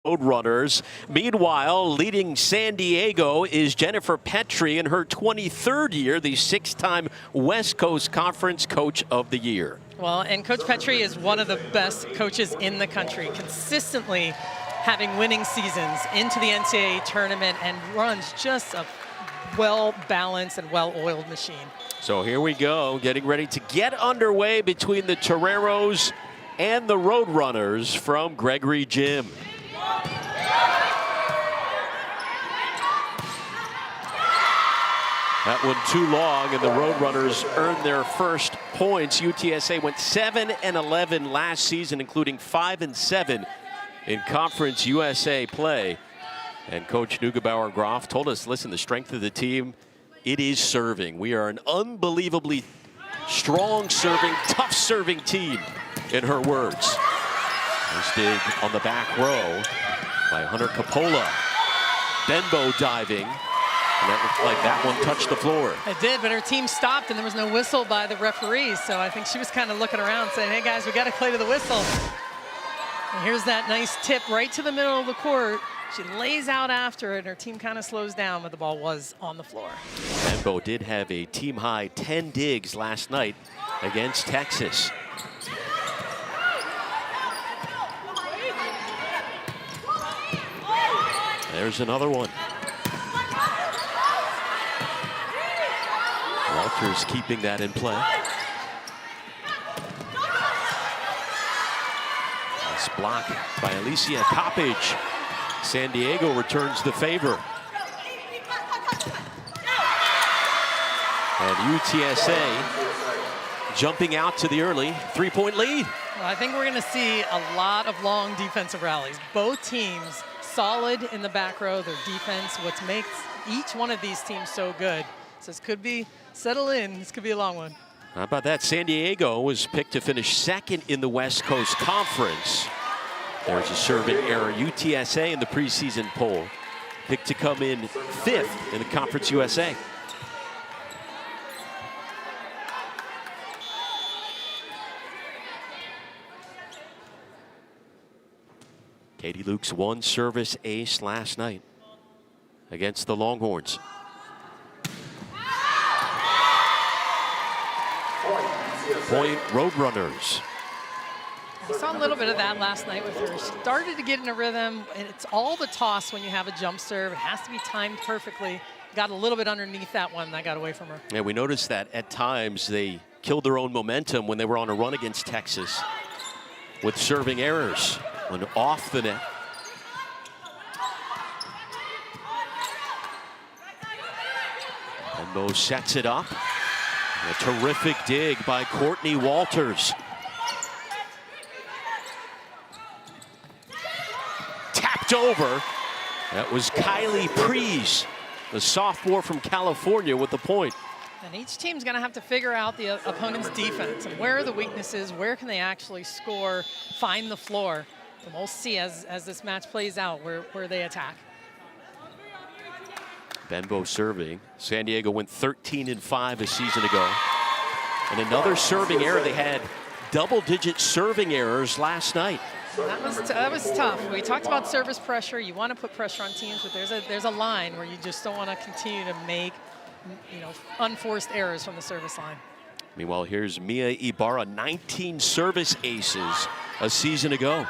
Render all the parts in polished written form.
Roadrunners. Meanwhile, leading San Diego is Jennifer Petrie in her 23rd year, the 6-time West Coast Conference Coach of the Year. Well, and Coach Petrie is one of the best coaches in the country, consistently having winning seasons into the NCAA tournament and runs just a well-balanced and well-oiled machine. So here we go, getting ready to get underway between the Toreros and the Roadrunners from Gregory Gym. That one too long, and the Roadrunners earned their first points. UTSA went 7-11 last season, including 5-7 in Conference USA play. And Coach Neugebauer-Graf told us, listen, the strength of the team, it is serving. We are an unbelievably strong serving, tough serving team, in her words. Nice dig on the back row by Hunter Capola. Benbow diving. And that looked like that one touched the floor. It did, but her team stopped and there was no whistle by the referees. So I think she was kind of looking around saying, hey guys, we got to play to the whistle. And here's that nice tip right to the middle of the court. She lays out after it and her team kind of slows down, but the ball was on the floor. Benbow did have a team high 10 digs last night against Texas. There's another one. Walters keeping that in play. Nice block by Alicia Coppage. San Diego returns the favor. And UTSA jumping out to the early 3-point lead. Well, I think we're going to see a lot of long defensive rallies. Both teams solid in the back row, their defense, what makes each one of these teams so good. So this could be, settle in, this could be a long one. How about that? San Diego was picked to finish second in the West Coast Conference. There's a serving error. UTSA in the preseason poll picked to come in 5th in the Conference USA. Katie Luke's one service ace last night against the Longhorns. Point Roadrunners. I saw a little bit of that last night with her. She started to get in a rhythm, and it's all the toss when you have a jump serve. It has to be timed perfectly. Got a little bit underneath that one, that got away from her. Yeah, we noticed that at times they killed their own momentum when they were on a run against Texas with serving errors when off the net. Benbow sets it up. A terrific dig by Courtney Walters. Tapped over. That was Kylie Prees, the sophomore from California, with the point. And each team's going to have to figure out the opponent's defense and where are the weaknesses, where can they actually score, find the floor. And we'll see as this match plays out where they attack. Benbow serving. San Diego went 13-5 a season ago. And another serving error. They had double-digit serving errors last night. That was tough. We talked about service pressure. You want to put pressure on teams, but there's a line where you just don't want to continue to make, unforced errors from the service line. Meanwhile, here's Mia Ibarra, 19 service aces a season ago.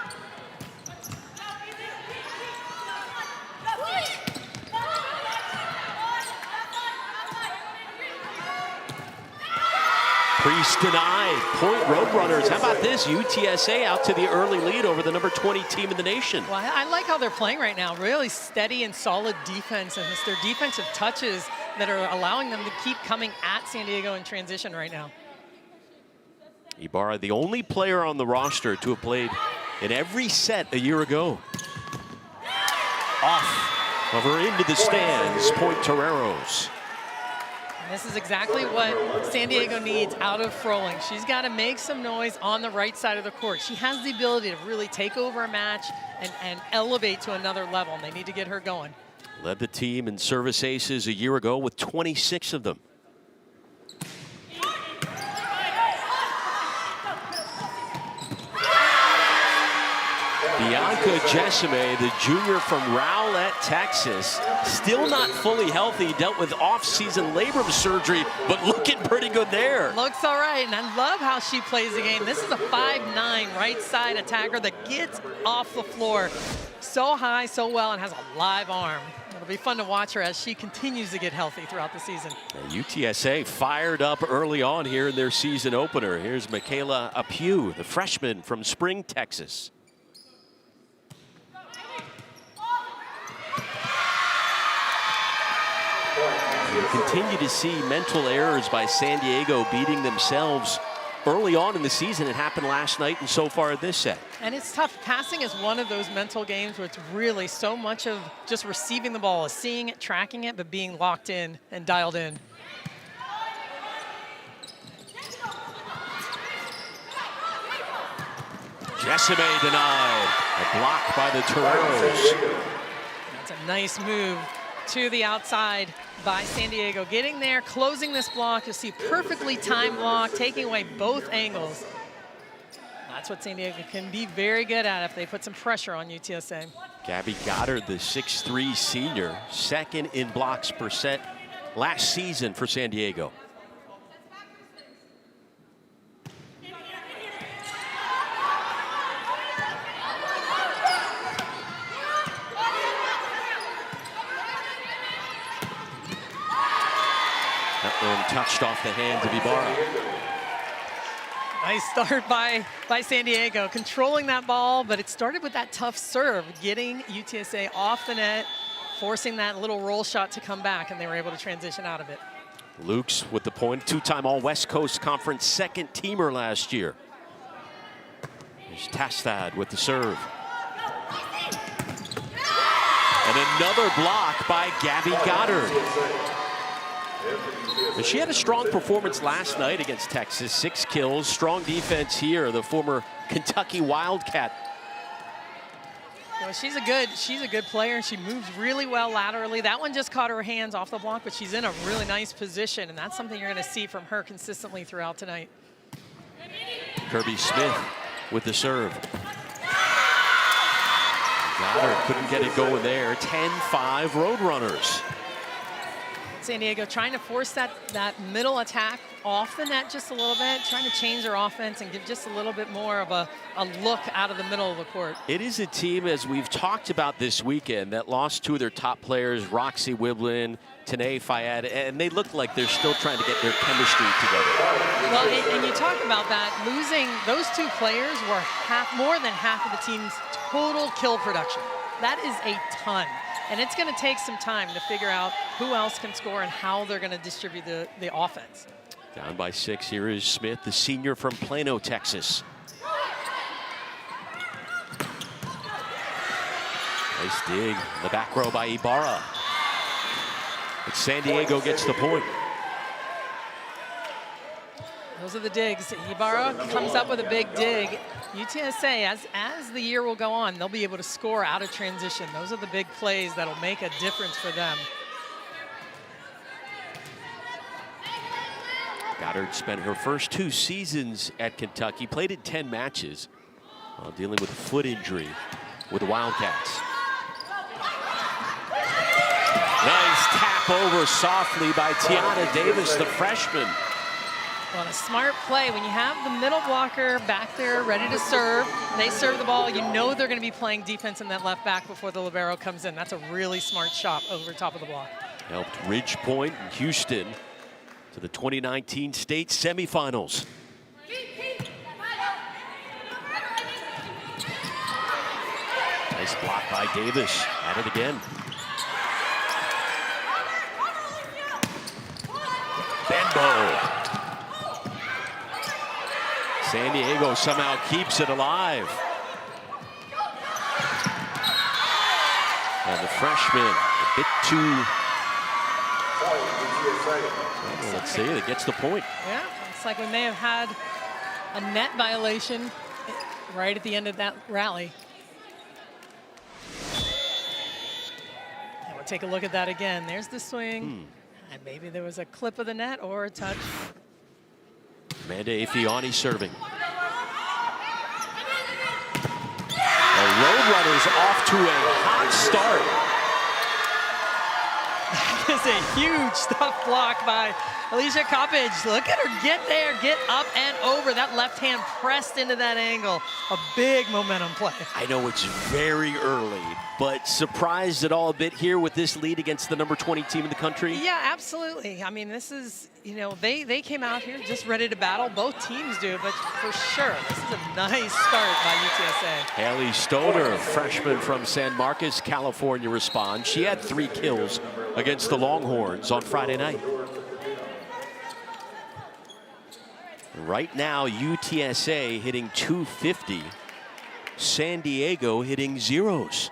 Priest denied. Point Roadrunners. How about this? UTSA out to the early lead over the number 20 team in the nation. Well, I like how they're playing right now. Really steady and solid defense, and it's their defensive touches that are allowing them to keep coming at San Diego in transition right now. Ibarra, the only player on the roster to have played in every set a year ago. Off of her into the stands. Point Toreros. This is exactly what San Diego needs out of Froling. She's got to make some noise on the right side of the court. She has the ability to really take over a match and elevate to another level, and they need to get her going. Led the team in service aces a year ago with 26 of them. Bianca Jessime, the junior from Rowlett, Texas, still not fully healthy, dealt with off-season labrum surgery, but looking pretty good there. Looks all right, and I love how she plays the game. This is a 5'9" right side attacker that gets off the floor so high, so well, and has a live arm. It'll be fun to watch her as she continues to get healthy throughout the season. UTSA fired up early on here in their season opener. Here's Michaela Apu, the freshman from Spring, Texas. You continue to see mental errors by San Diego beating themselves early on in the season. It happened last night and so far this set. And it's tough. Passing is one of those mental games where it's really so much of just receiving the ball, is seeing it, tracking it, but being locked in and dialed in. Jessime denied. A block by the Toreros. That's a nice move to the outside by San Diego. Getting there, closing this block. You'll see perfectly timed block, taking away both angles. That's what San Diego can be very good at if they put some pressure on UTSA. Gabby Goddard, the 6'3" senior, second in blocks per set last season for San Diego. That one touched off the hands of Ibarra. Nice start by San Diego, controlling that ball, but it started with that tough serve, getting UTSA off the net, forcing that little roll shot to come back, and they were able to transition out of it. Lukes with the point, two-time All-West Coast Conference second teamer last year. There's Tastad with the serve. And another block by Gabby Goddard. But she had a strong performance last night against Texas. 6 kills, strong defense here, the former Kentucky Wildcat. Well, she's a good player, and she moves really well laterally. That one just caught her hands off the block, but she's in a really nice position, and that's something you're going to see from her consistently throughout tonight. Kirby Smith with the serve. Goddard couldn't get it going there. 10-5 Roadrunners. San Diego trying to force that middle attack off the net just a little bit, trying to change their offense and give just a little bit more of a look out of the middle of the court. It is a team, as we've talked about this weekend, that lost 2 of their top players, Roxy Wiblin, Tanae Fayad, and they look like they're still trying to get their chemistry together. Well, and you talk about that, losing those 2 players were more than half of the team's total kill production. That is a ton. And it's going to take some time to figure out who else can score and how they're going to distribute the offense. Down by 6, here is Smith, the senior from Plano, Texas. Nice dig in the back row by Ibarra. But San Diego gets the point. Those are the digs. Ibarra comes up with a big dig. UTSA, as the year will go on, they'll be able to score out of transition. Those are the big plays that'll make a difference for them. Goddard spent her first 2 seasons at Kentucky, played in 10 matches while dealing with a foot injury with the Wildcats. Nice tap over softly by Tiana Davis, the freshman. Well, a smart play. When you have the middle blocker back there ready to serve, they serve the ball, you know they're going to be playing defense in that left back before the libero comes in. That's a really smart shot over top of the block. Helped Ridge Point and Houston to the 2019 state semifinals. Nice block by Davis. At it again. Benbow. San Diego somehow keeps it alive. And the freshman, a bit too, well, let's see, it gets the point. Yeah, it's like we may have had a net violation right at the end of that rally. And we'll take a look at that again. There's the swing. And maybe there was a clip of the net or a touch. Amanda Afiani serving. A Roadrunners off to a hot start. That is a huge tough block by Alicia Coppage. Look at her get there, get up and over. That left hand pressed into that angle. A big momentum play. I know it's very early, but surprised at all a bit here with this lead against the number 20 team in the country? Yeah, absolutely. I mean, this is, you know, they came out here just ready to battle. Both teams do, but for sure, this is a nice start by UTSA. Haley Stoner, freshman from San Marcos, California, responds. She had 3 kills against the Longhorns on Friday night. Right now, UTSA hitting .250. San Diego hitting zeros.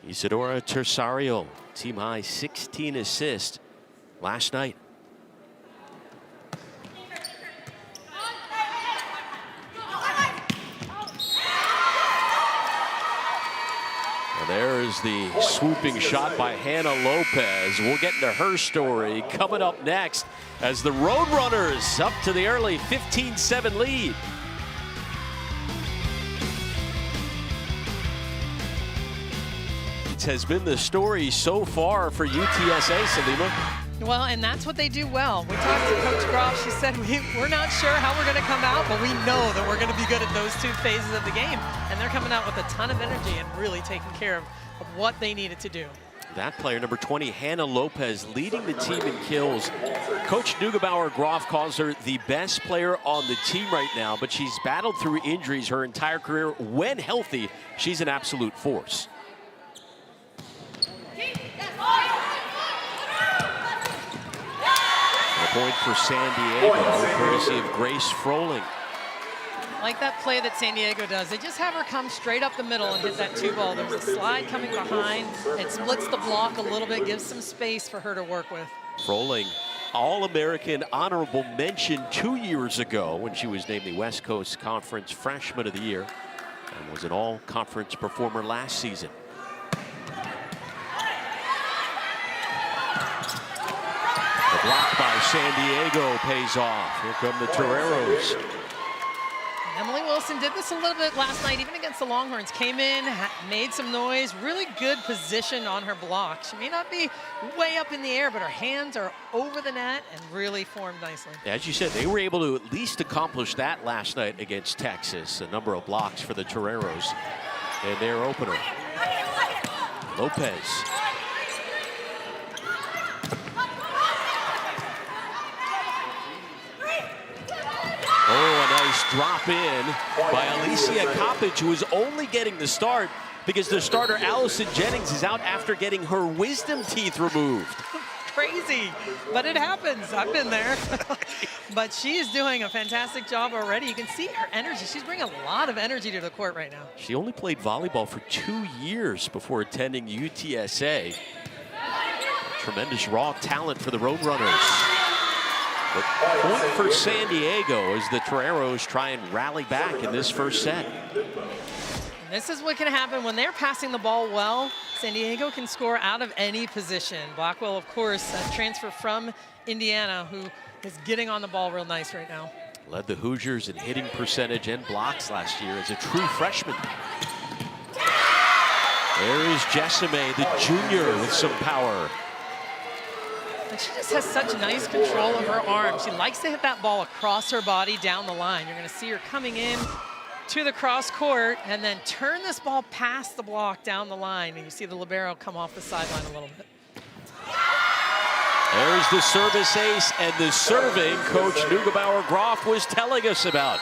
Isadora Tersario, team high 16 assists last night. There's the swooping shot by Hannah Lopez. We'll get into her story coming up next as the Roadrunners up to the early 15-7 lead. It has been the story so far for UTSA, Salima. Well, and that's what they do well. We talked to Coach Groff. She said, we're not sure how we're going to come out, but we know that we're going to be good at those 2 phases of the game. And they're coming out with a ton of energy and really taking care of what they needed to do. That player, number 20, Hannah Lopez, leading the team in kills. Coach Neugebauer-Groff calls her the best player on the team right now, but she's battled through injuries her entire career. When healthy, she's an absolute force. A point for San Diego, courtesy of Grace Froling. Like that play that San Diego does. They just have her come straight up the middle and hit that 2 ball. There's a slide coming behind. It splits the block a little bit, gives some space for her to work with. Froling, All-American honorable mention 2 years ago when she was named the West Coast Conference Freshman of the Year and was an all-conference performer last season. The block by San Diego pays off. Here come the Toreros. Emily Wilson did this a little bit last night, even against the Longhorns. Came in, made some noise, really good position on her block. She may not be way up in the air, but her hands are over the net and really formed nicely. As you said, they were able to at least accomplish that last night against Texas. A number of blocks for the Toreros in their opener. Lopez. Oh, a nice drop in by Alicia Coppage, who is only getting the start because the starter Allison Jennings is out after getting her wisdom teeth removed. Crazy, but it happens. I've been there. But she is doing a fantastic job already. You can see her energy. She's bringing a lot of energy to the court right now. She only played volleyball for 2 years before attending UTSA. Tremendous raw talent for the Roadrunners. But point for San Diego as the Toreros try and rally back in this first set. And this is what can happen when they're passing the ball well. San Diego can score out of any position. Blackwell, of course, a transfer from Indiana, who is getting on the ball real nice right now. Led the Hoosiers in hitting percentage and blocks last year as a true freshman. There is Jessime, the junior, with some power. And she just has such nice control of her arm. She likes to hit that ball across her body down the line. You're going to see her coming in to the cross court and then turn this ball past the block down the line. And you see the libero come off the sideline a little bit. There's the service ace and the serving Coach Neugebauer-Groff was telling us about.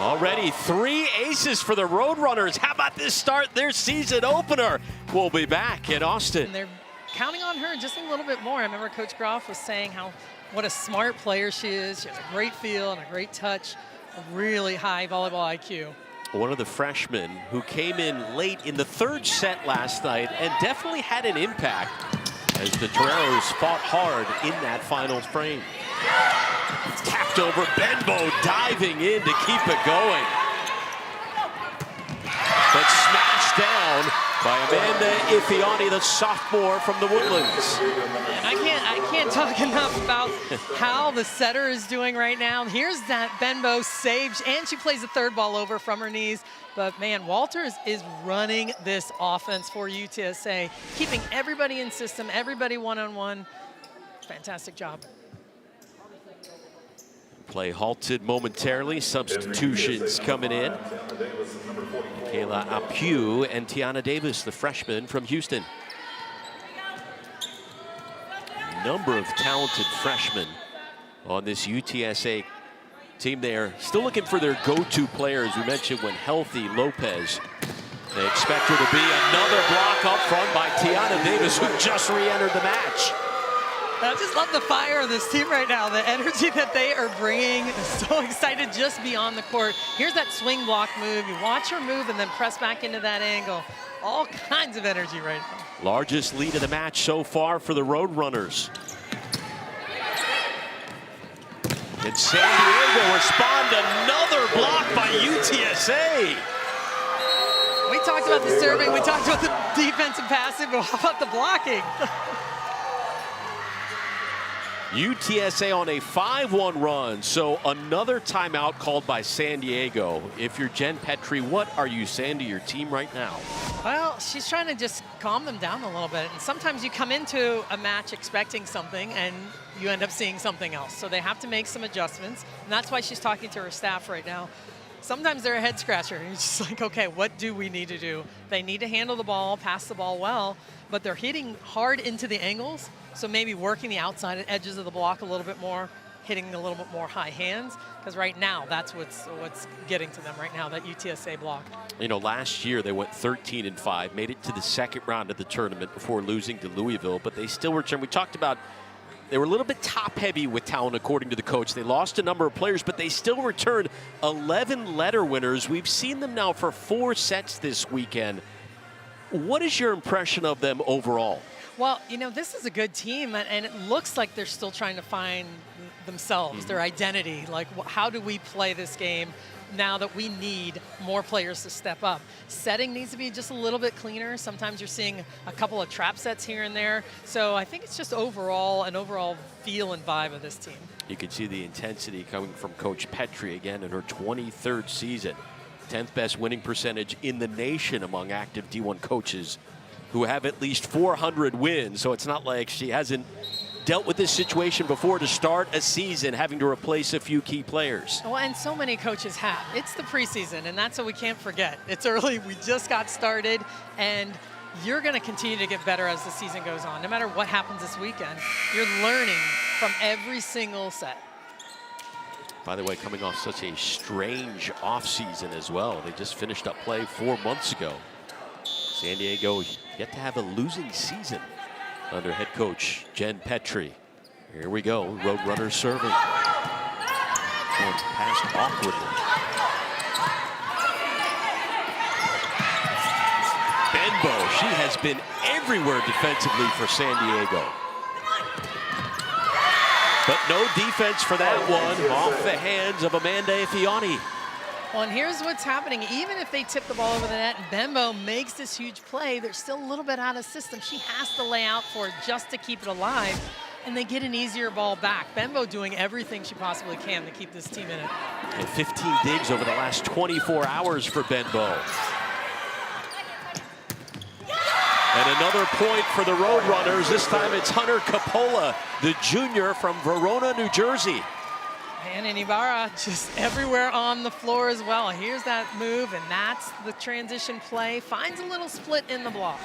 Already 3 aces for the Roadrunners. How about this start, their season opener? We'll be back in Austin. And they're counting on her just a little bit more. I remember Coach Groff was saying what a smart player she is. She has a great feel and a great touch, a really high volleyball IQ. One of the freshmen who came in late in the 3rd set last night and definitely had an impact as the Toreros fought hard in that final frame. Tapped over, Benbow diving in to keep it going. But smashed down by Amanda Ifeani, the sophomore from the Woodlands. And I can't talk enough about how the setter is doing right now. Here's that Benbow save, and she plays the third ball over from her knees. But man, Walters is running this offense for UTSA, keeping everybody in system, everybody one-on-one. Fantastic job. Play halted momentarily. Substitutions coming in. Kayla Apu and Tiana Davis, the freshman from Houston. Number of talented freshmen on this UTSA team there. Still looking for their go-to players. We mentioned when healthy, Lopez. They expect her to be another block up front by Tiana Davis, who just re-entered the match. I just love the fire of this team right now, the energy that they are bringing. So excited just beyond the court. Here's that swing block move. You watch her move and then press back into that angle. All kinds of energy right now. Largest lead of the match so far for the Roadrunners. And San Diego respond. Another block by UTSA. We talked about the serving, we talked about the defensive passing, but how about the blocking? UTSA on a 5-1 run, so another timeout called by San Diego. If you're Jen Petrie, what are you saying to your team right now? Well, she's trying to just calm them down a little bit. And sometimes you come into a match expecting something and you end up seeing something else. So they have to make some adjustments. And that's why she's talking to her staff right now. Sometimes they're a head scratcher. And it's just like, okay, what do we need to do? They need to handle the ball, pass the ball well, but they're hitting hard into the angles. So maybe working the outside edges of the block a little bit more, hitting a little bit more high hands, because right now that's what's getting to them right now, that UTSA block. You know, last year they went 13-5, made it to the second round of the tournament before losing to Louisville, but they still returned. We talked about they were a little bit top-heavy with talent, according to the coach. They lost a number of players, but they still returned 11 letter winners. We've seen them now for 4 sets this weekend. What is your impression of them overall? Well, you know, this is a good team, and it looks like they're still trying to find themselves, their identity. Like, how do we play this game now that we need more players to step up? Setting needs to be just a little bit cleaner. Sometimes you're seeing a couple of trap sets here and there. So I think it's just an overall feel and vibe of this team. You can see the intensity coming from Coach Petrie again in her 23rd season. 10th best winning percentage in the nation among active D1 coaches who have at least 400 wins. So it's not like she hasn't dealt with this situation before to start a season, having to replace a few key players. Well, and so many coaches have. It's the preseason, and that's what we can't forget. It's early, we just got started, and you're gonna continue to get better as the season goes on. No matter what happens this weekend, you're learning from every single set. By the way, coming off such a strange offseason as well. They just finished up play 4 months ago. San Diego yet to have a losing season under head coach Jen Petrie. Here we go, Roadrunners serving. And passed awkwardly. Benbow, she has been everywhere defensively for San Diego. But no defense for that one, off the hands of Amanda Ifeani. Well, and here's what's happening. Even if they tip the ball over the net and Benbow makes this huge play, they're still a little bit out of system. She has to lay out for it just to keep it alive, and they get an easier ball back. Benbow doing everything she possibly can to keep this team in it. And 15 digs over the last 24 hours for Benbow. And another point for the Roadrunners. This time it's Hunter Coppola, the junior from Verona, New Jersey. And Ibarra just everywhere on the floor as well. Here's that move, and that's the transition play. Finds a little split in the block.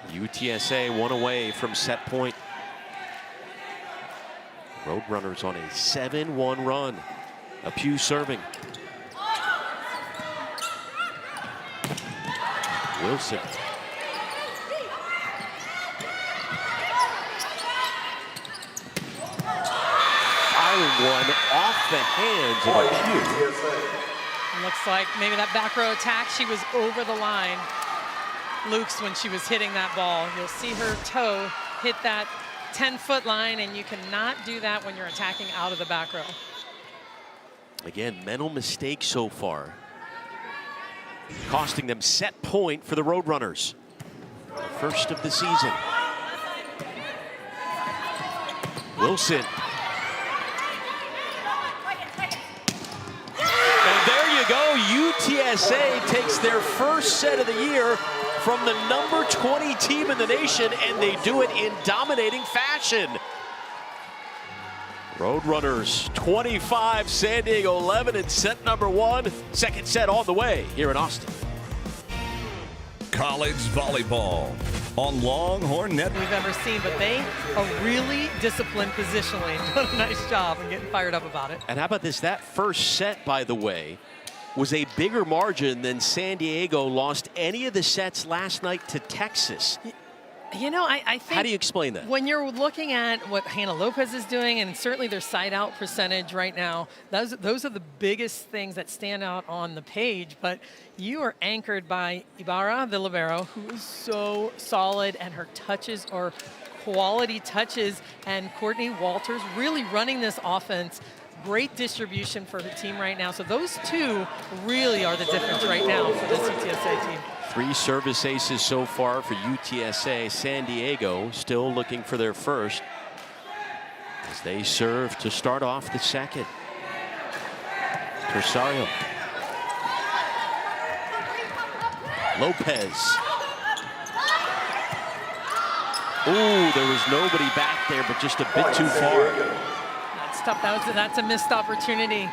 UTSA one away from set point. Roadrunners on a 7-1 run. Apu serving. Wilson. One off the hands of Apu. Looks like maybe that back row attack, she was over the line. Luke's when she was hitting that ball. You'll see her toe hit that 10-foot line, and you cannot do that when you're attacking out of the back row. Again, mental mistake so far. costing them set point for the Roadrunners. The first of the season. Wilson. And there you go. UTSA takes their first set of the year from the number 20 team in the nation, and they do it in dominating fashion. Roadrunners 25, San Diego 11 in set number 1. Second set on the way here in Austin. College volleyball on Longhorn Net. We've ever seen, but they are really disciplined positionally. Done a nice job and getting fired up about it. And how about this? That first set, by the way, was a bigger margin than San Diego lost any of the sets last night to Texas. You know, I think... How do you explain that? When you're looking at what Hannah Lopez is doing, and certainly their side-out percentage right now, those are the biggest things that stand out on the page. But you are anchored by Ibarra, the libero, who is so solid, and her touches are quality touches. And Courtney Walters really running this offense. Great distribution for her team right now. So those two really are the difference right now for this UTSA team. 3 service aces so far for UTSA. San Diego still looking for their first as they serve to start off the second. Tersario. Lopez. Ooh, there was nobody back there, but just a bit too far. That's tough. That's a missed opportunity.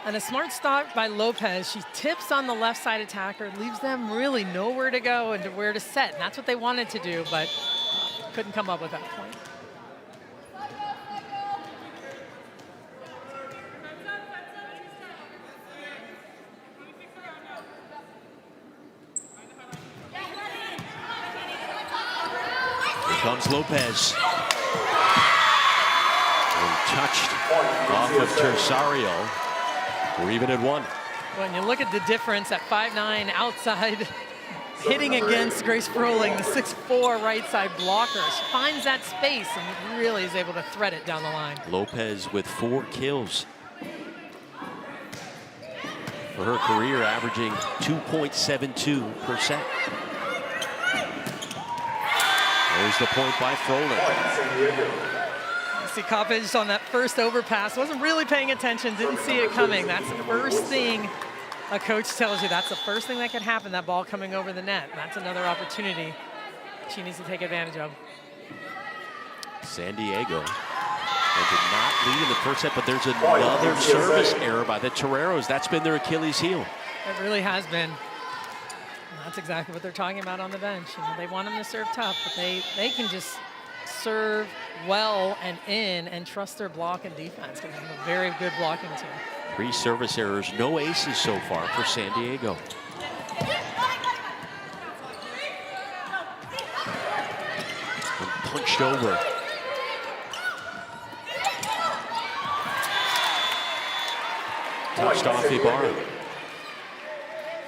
And a smart stop by Lopez. She tips on the left side attacker, leaves them really nowhere to go and to where to set. And that's what they wanted to do, but couldn't come up with that point. Here comes Lopez. And touched off of Tersario. We're even at 1. When you look at the difference at 5'9" outside, hitting against Grace Froling, the 6'4" right side blocker. She finds that space and really is able to thread it down the line. Lopez with 4 kills. For her career, averaging 2.72 per set. There's the point by Froling. See Coppage on that first overpass, wasn't really paying attention, didn't see it coming. That's the first thing a coach tells you. That's the first thing that could happen, that ball coming over the net. That's another opportunity she needs to take advantage of. San Diego. They did not lead in the first set, but there's another service error by the Toreros. That's been their Achilles heel. It really has been. And that's exactly what they're talking about on the bench. You know, they want them to serve tough, but they can just serve well and in and trust their block and defense because they have a very good blocking team. 3 service errors, no aces so far for San Diego. And punched over. Touched off Ibarra.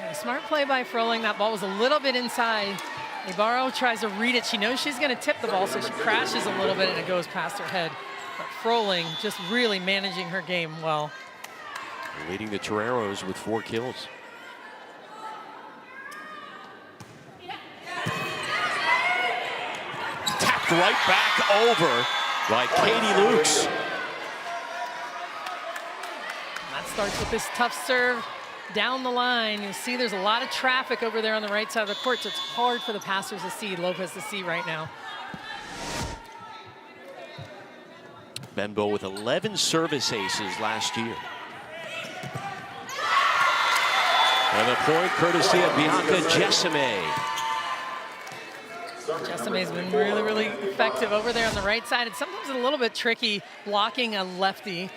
A smart play by Froling. That ball was a little bit inside. Ibarra tries to read it. She knows she's going to tip the ball, so she crashes a little bit and it goes past her head. But Froling just really managing her game well. Leading the Toreros with 4 kills. Tapped right back over by Katie Lukes. That starts with this tough serve down the line. You'll see there's a lot of traffic over there on the right side of the court, so it's hard for the passers to see, Lopez to see right now. Benbow with 11 service aces last year. And a point courtesy of Bianca Jessame. Jessame's been really, really effective over there on the right side. It's sometimes a little bit tricky blocking a lefty.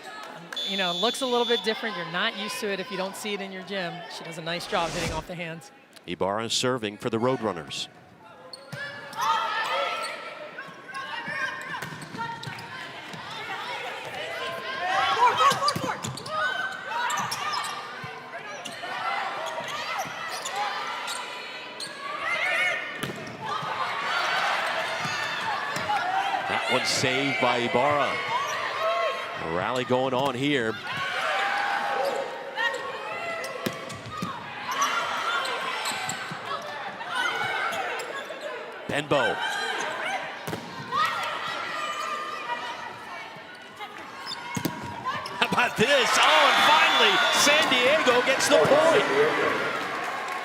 You know, it looks a little bit different. You're not used to it if you don't see it in your gym. She does a nice job hitting off the hands. Ibarra serving for the Roadrunners. That one saved by Ibarra. A rally going on here. Benbow. How about this? Oh, and finally, San Diego gets the point.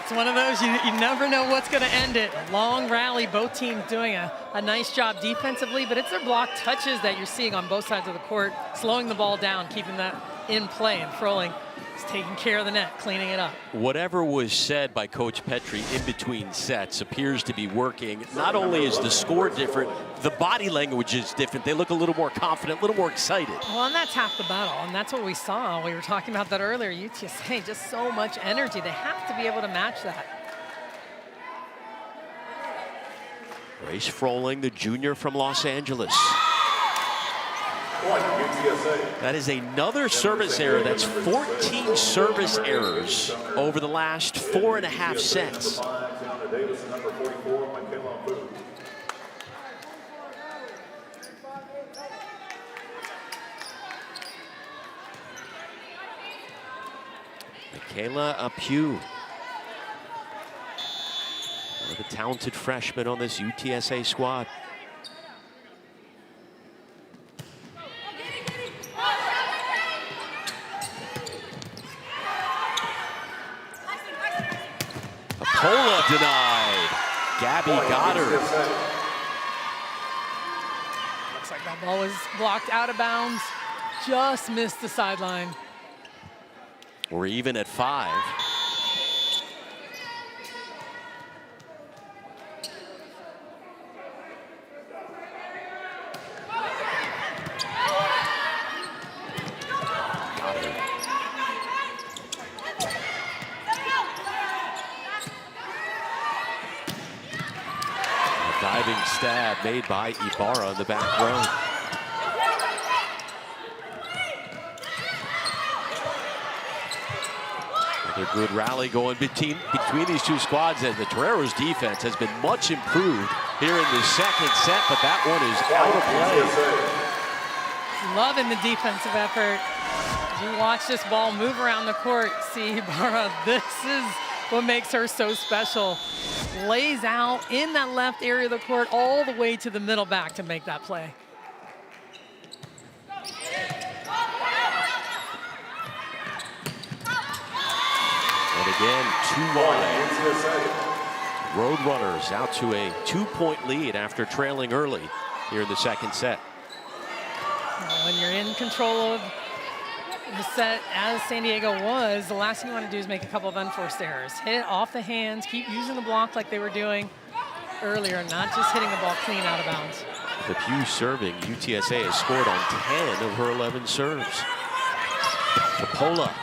It's one of those, you never know what's going to end it. Long rally, both teams doing a nice job defensively, but it's their block touches that you're seeing on both sides of the court, slowing the ball down, keeping that in play, and Froling is taking care of the net, cleaning it up. Whatever was said by Coach Petrie in between sets appears to be working. Not only is the score different, the body language is different. They look a little more confident, a little more excited. Well, and that's half the battle, and that's what we saw. We were talking about that earlier. UTSA, just so much energy. They have to be able to match that. Grace Froling, the junior from Los Angeles. That is another service error. That's 14 service errors over the last 4.5 sets. Michaela Appiu, one of the talented freshmen on this UTSA squad. Pola denied. Gabby Goddard. Looks like that ball was blocked out of bounds. Just missed the sideline. We're even at 5. Diving stab made by Ibarra in the back row. Another good rally going between these two squads, as the Toreros defense has been much improved here in the second set, but that one is out of play. Loving the defensive effort. As you watch this ball move around the court, see Ibarra, this is what makes her so special. Lays out in that left area of the court all the way to the middle back to make that play. And again, 2 wide. Roadrunners out to a 2-point lead after trailing early here in the second set. When you're in control of the set, as San Diego was, the last thing you want to do is make a couple of unforced errors. Hit it off the hands, keep using the block like they were doing earlier, not just hitting the ball clean out of bounds. The Pew serving, UTSA has scored on 10 of her 11 serves. Capola.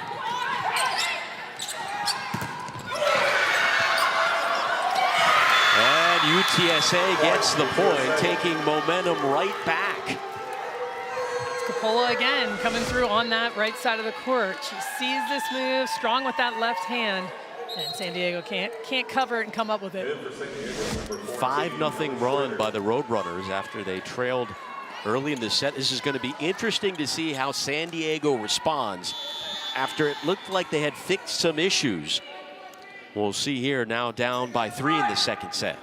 And UTSA gets the point, taking momentum right back. Capola again coming through on that right side of the court. She sees this move, strong with that left hand, and San Diego can't cover it and come up with it. 5-0 run by the Roadrunners after they trailed early in the set. This is going to be interesting to see how San Diego responds after it looked like they had fixed some issues. We'll see here, now down by 3 in the second set.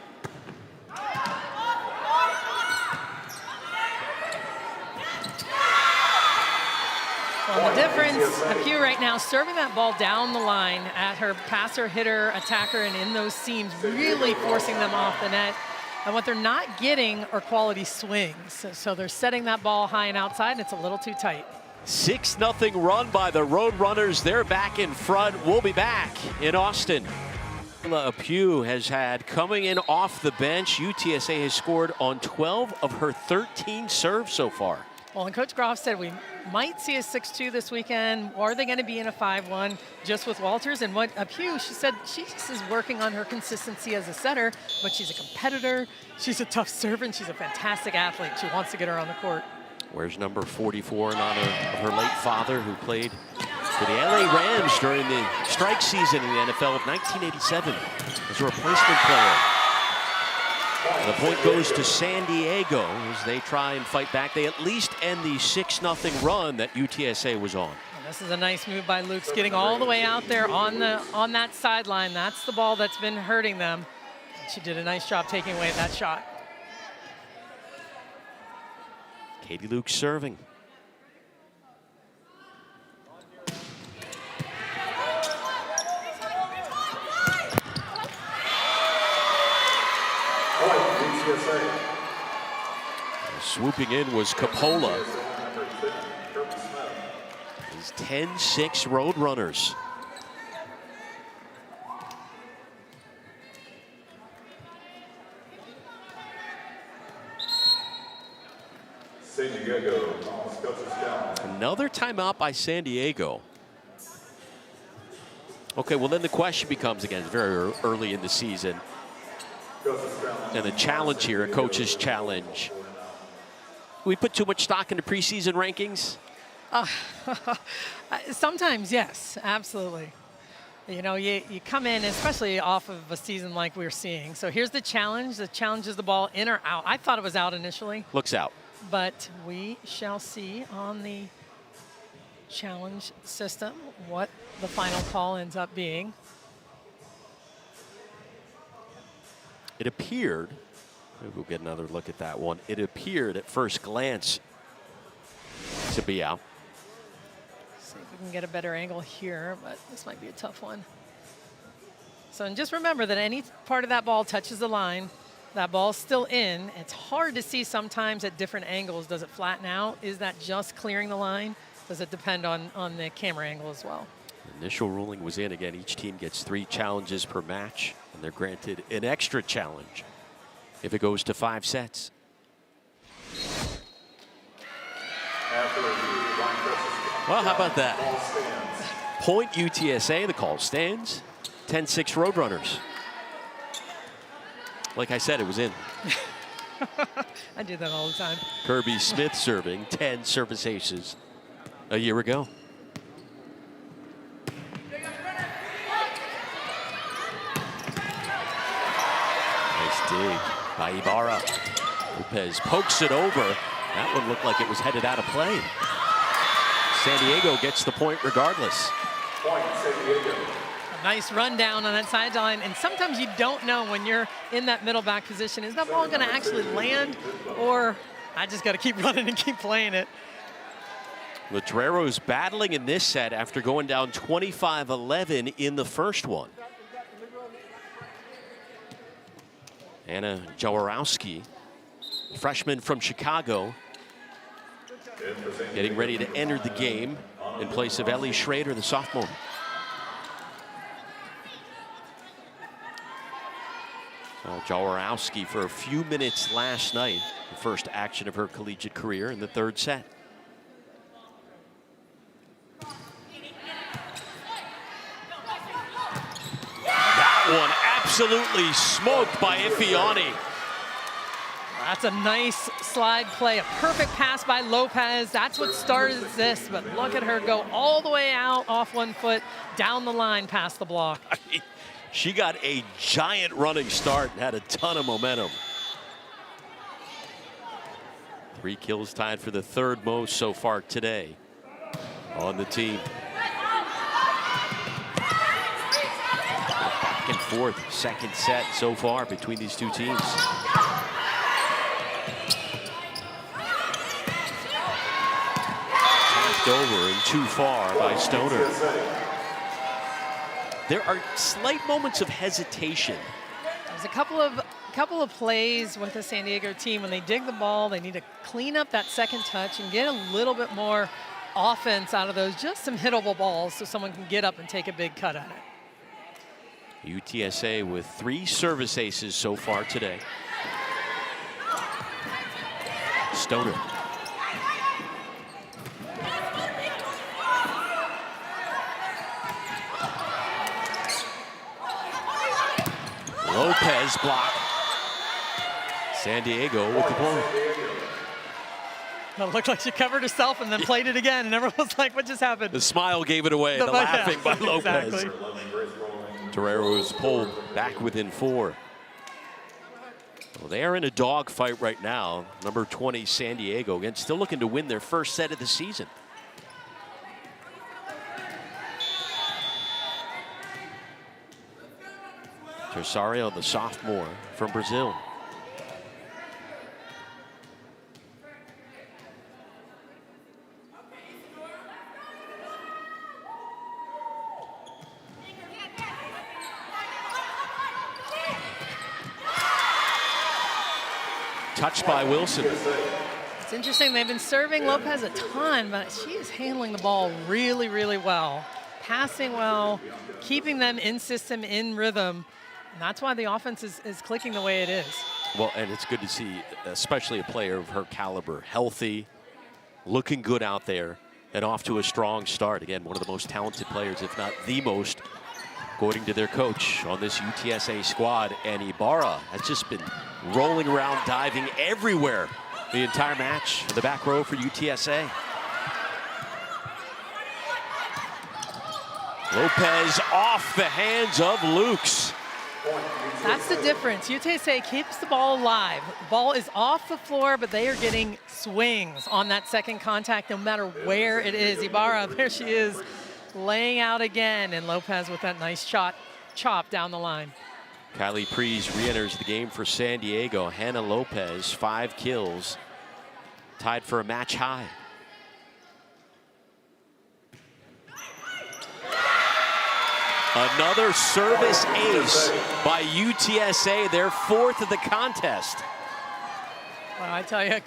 Well, the difference, Appiu right now serving that ball down the line at her passer, hitter, attacker, and in those seams, really forcing them off the net. And what they're not getting are quality swings. So they're setting that ball high and outside, and it's a little too tight. 6-0 run by the Roadrunners. They're back in front. We'll be back in Austin. Appiu has had, coming in off the bench, UTSA has scored on 12 of her 13 serves so far. Well, and Coach Groff said we might see a 6-2 this weekend. Or are they going to be in a 5-1 just with Walters? And what Appiu, she said she just is working on her consistency as a setter, but she's a competitor. She's a tough server, and she's a fantastic athlete. She wants to get her on the court. Where's number 44 in honor of her late father, who played for the LA Rams during the strike season in the NFL of 1987 as a replacement player. The point goes to San Diego as they try and fight back. They at least end the 6-0 run that UTSA was on. And this is a nice move by Luke's, getting all the way out there on that sideline. That's the ball that's been hurting them. She did a nice job taking away that shot. Katie Luke serving. Swooping in was Coppola. These 10-6 Roadrunners. Another timeout by San Diego. Okay, well then the question becomes, again, it's very early in the season, and the challenge here, a coach's challenge. We put too much stock into preseason rankings? Sometimes, yes, absolutely. You know, you come in, especially off of a season like we're seeing. So here's the challenge. The challenge is the ball in or out. I thought it was out initially. Looks out. But we shall see on the challenge system what the final call ends up being. It appeared, maybe we'll get another look at that one. It appeared at first glance to be out. See if we can get a better angle here, but this might be a tough one. So, and just remember that any part of that ball touches the line, that ball's still in. It's hard to see sometimes at different angles. Does it flatten out? Is that just clearing the line? Does it depend on the camera angle as well? Initial ruling was in. Again, each team gets 3 challenges per match, and they're granted an extra challenge if it goes to 5 sets. Well, how about that? Point UTSA, the call stands. 10-6 Roadrunners. Like I said, it was in. I do that all the time. Kirby Smith serving 10 service aces a year ago. Nice dig by Ibarra. Lopez pokes it over. That one looked like it was headed out of play. San Diego gets the point regardless. Point, San Diego. A nice rundown on that sideline, and sometimes you don't know when you're in that middle back position, is that ball going to actually land, or I just got to keep running and keep playing it. Ladrero's battling in this set after going down 25-11 in the first one. Anna Jaworowski, freshman from Chicago, getting ready to enter the game in place of Ellie Schrader, the sophomore. So Jaworowski for a few minutes last night, the first action of her collegiate career in the third set. That one absolutely smoked by Ifeanyi. That's a nice slide play, a perfect pass by Lopez. That's what started this, but look at her go all the way out off one foot, down the line past the block. I mean, she got a giant running start and had a ton of momentum. 3 kills tied for the third most so far today on the team. Back and forth, second set so far between these two teams. Over and too far by Stoner. There are slight moments of hesitation. There's a couple of plays with the San Diego team. When they dig the ball, they need to clean up that second touch and get a little bit more offense out of those, just some hittable balls so someone can get up and take a big cut at it. UTSA with 3 service aces so far today. Stoner. Lopez block. San Diego with the point. It looked like she covered herself and then played it again, and everyone was like, what just happened? The smile gave it away, the laughing by Lopez. Exactly. Torero was pulled back within 4. Well, they are in a dogfight right now. Number 20, San Diego, again, still looking to win their first set of the season. Rosario, the sophomore from Brazil. Touched by Wilson. It's interesting, they've been serving Lopez a ton, but she is handling the ball really, really well. Passing well, keeping them in system, in rhythm. And that's why the offense is clicking the way it is. Well, and it's good to see, especially a player of her caliber, healthy, looking good out there, and off to a strong start. Again, one of the most talented players, if not the most, according to their coach, on this UTSA squad. And Ibarra has just been rolling around, diving everywhere the entire match in the back row for UTSA. Lopez off the hands of Lukes. That's the difference. UTSA keeps the ball alive. The ball is off the floor, but they are getting swings on that second contact no matter where it is. Ibarra, there she is, laying out again, and Lopez with that nice chop down the line. Kylie Prees re-enters the game for San Diego. Hannah Lopez, 5 kills, tied for a match high. Another service ace by UTSA, their 4th of the contest. Well, I tell you,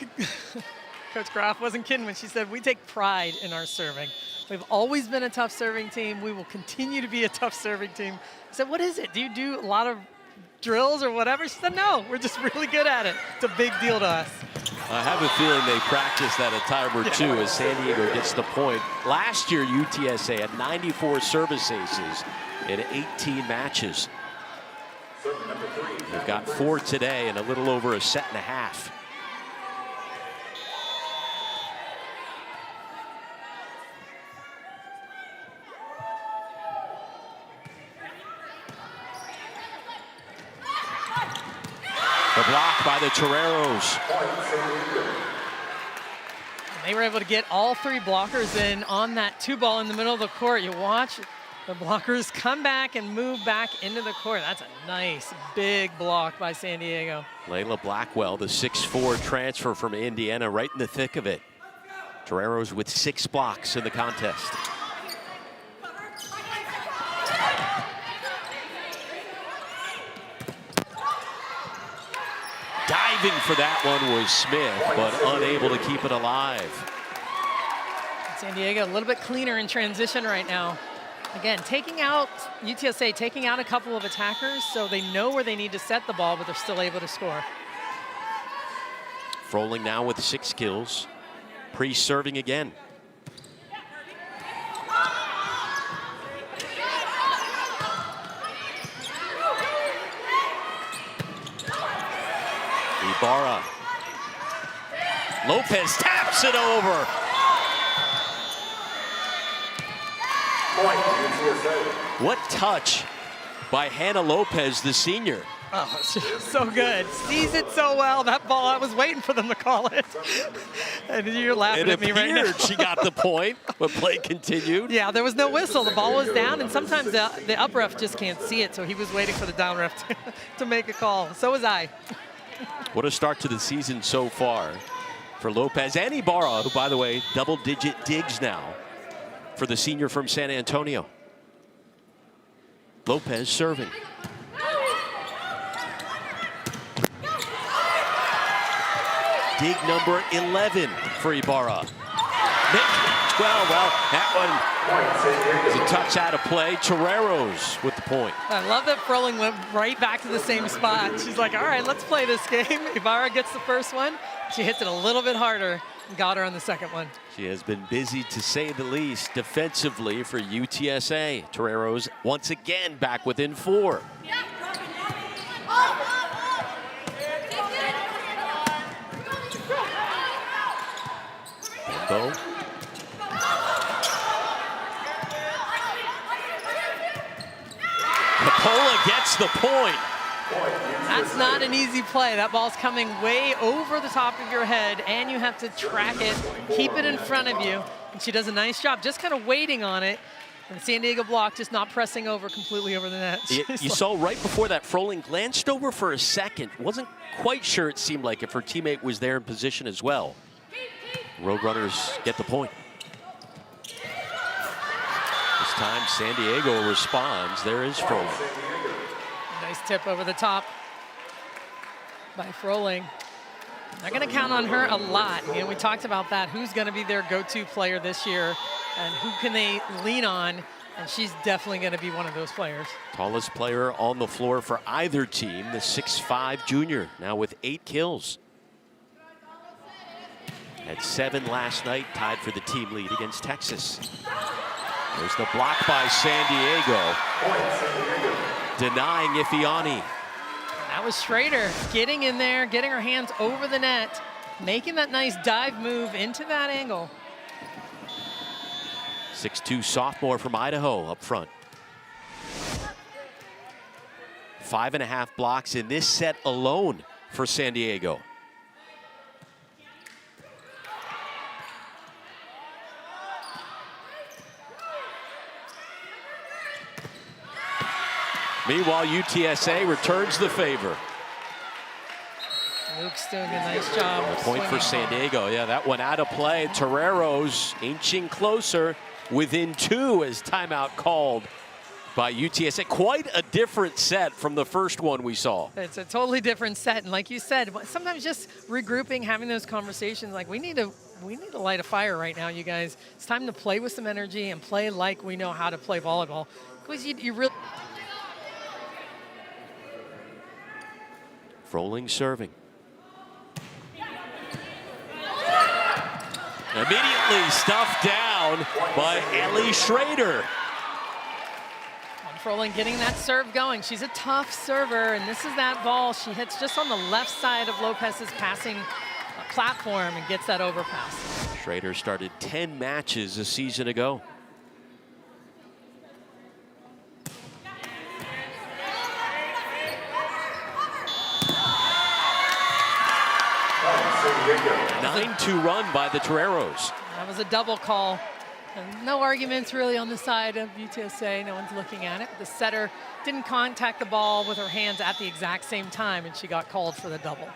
Coach Graf wasn't kidding when she said, we take pride in our serving. We've always been a tough serving team. We will continue to be a tough serving team. I said, what is it? Do you do a lot of drills or whatever? She said, no, we're just really good at it. It's a big deal to us. I have a feeling they practiced that a time or two as San Diego gets the point. Last year, UTSA had 94 service aces in 18 matches. They've got 4 today and a little over a set and a half. The block by the Toreros. They were able to get all 3 blockers in on that 2-ball in the middle of the court. You watch the blockers come back and move back into the court. That's a nice big block by San Diego. Layla Blackwell, the 6'4" transfer from Indiana, right in the thick of it. Toreros with 6 blocks in the contest. Diving for that one was Smith, but unable to keep it alive. San Diego a little bit cleaner in transition right now. Again, UTSA taking out a couple of attackers, so they know where they need to set the ball, but they're still able to score. Froling now with 6 kills. Pre-serving again. Ibarra. Lopez taps it over. What touch by Hannah Lopez, the senior. Oh, so good. Sees it so well. That ball, I was waiting for them to call it. And you're laughing at me right now. She got the point, but play continued. Yeah, there was no whistle. The ball was down, and sometimes the up ref just can't see it, so he was waiting for the down ref to make a call. So was I. What a start to the season so far for Lopez and Ibarra, who, by the way, double-digit digs now for the senior from San Antonio. Lopez serving. Dig number 11 for Ibarra. 12, well, that one is a touch out of play. Toreros with the point. I love that Froling went right back to the same spot. She's like, all right, let's play this game. Ibarra gets the first one. She hits it a little bit harder and got her on the second one. She has been busy, to say the least, defensively for UTSA. Toreros once again back within 4. Bimbo. Capola gets the point. That's not an easy play. That ball's coming way over the top of your head, and you have to track it, keep it in front of you. And she does a nice job just kind of waiting on it And San Diego block just not pressing over completely over the net. You saw right before that, Froling glanced over for a second. Wasn't quite sure, it seemed like, if her teammate was there in position as well. Roadrunners get the point. This time, San Diego responds. There is Froling. Nice tip over the top by Froling. They're going to count on her a lot. You know, we talked about that. Who's going to be their go-to player this year, and who can they lean on? And she's definitely going to be one of those players. Tallest player on the floor for either team, the 6'5" junior, now with 8 kills. Had 7 last night, tied for the team lead against Texas. There's the block by San Diego, denying Ifeani. That was Schrader getting in there, getting her hands over the net, making that nice dive move into that angle. 6'2" sophomore from Idaho up front. 5.5 blocks in this set alone for San Diego. Meanwhile, UTSA returns the favor. Luke's doing a nice job. Point for San Diego. Yeah, that one out of play. Toreros inching closer within 2 as timeout called by UTSA. Quite a different set from the first one we saw. It's a totally different set. And like you said, sometimes just regrouping, having those conversations, like we need to light a fire right now, you guys. It's time to play with some energy and play like we know how to play volleyball. Because you really... Froling serving. Immediately stuffed down by Ellie Schrader. Froling getting that serve going. She's a tough server, and this is that ball she hits just on the left side of Lopez's passing platform and gets that overpass. Schrader started 10 matches a season ago. A 9-2 run by the Toreros. That was a double call. And no arguments really on the side of UTSA. No one's looking at it. The setter didn't contact the ball with her hands at the exact same time, and she got called for the double.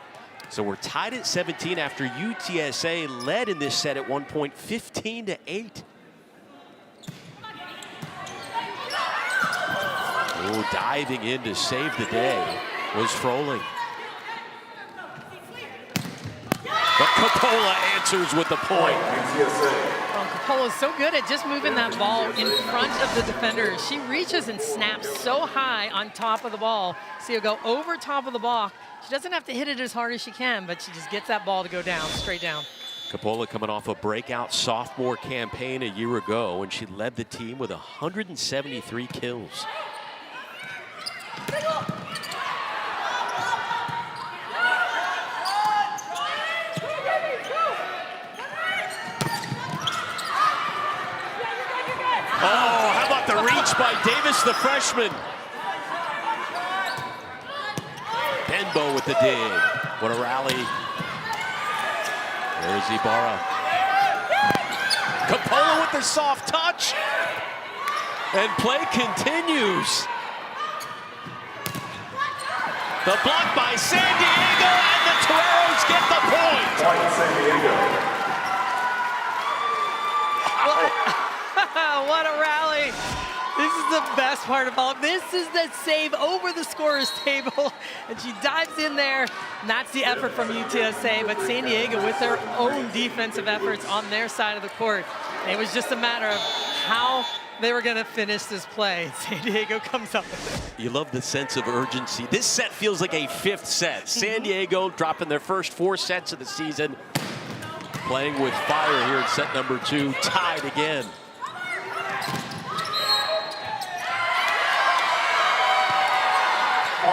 So we're tied at 17 after UTSA led in this set at one point, 15-8. Oh, diving in to save the day was Froling. But Coppola answers with the point. Well, Coppola's so good at just moving that ball in front of the defenders. She reaches and snaps so high on top of the ball. So you'll go over top of the block. She doesn't have to hit it as hard as she can, but she just gets that ball to go down, straight down. Coppola coming off a breakout sophomore campaign a year ago, and she led the team with 173 kills. Oh, how about the reach by Davis, the freshman. Benbow with the dig. What a rally. There's Ibarra. Coppola with the soft touch. And play continues. The block by San Diego, and the Toreros get the point. Point San Diego. What a rally. This is the best part of all. This is the save over the scorer's table. And she dives in there. And that's the effort from UTSA. But San Diego with their own defensive efforts on their side of the court. It was just a matter of how they were going to finish this play. San Diego comes up with it. You love the sense of urgency. This set feels like a 5th set. San Diego dropping their first 4 sets of the season. Playing with fire here in set number 2. Tied again.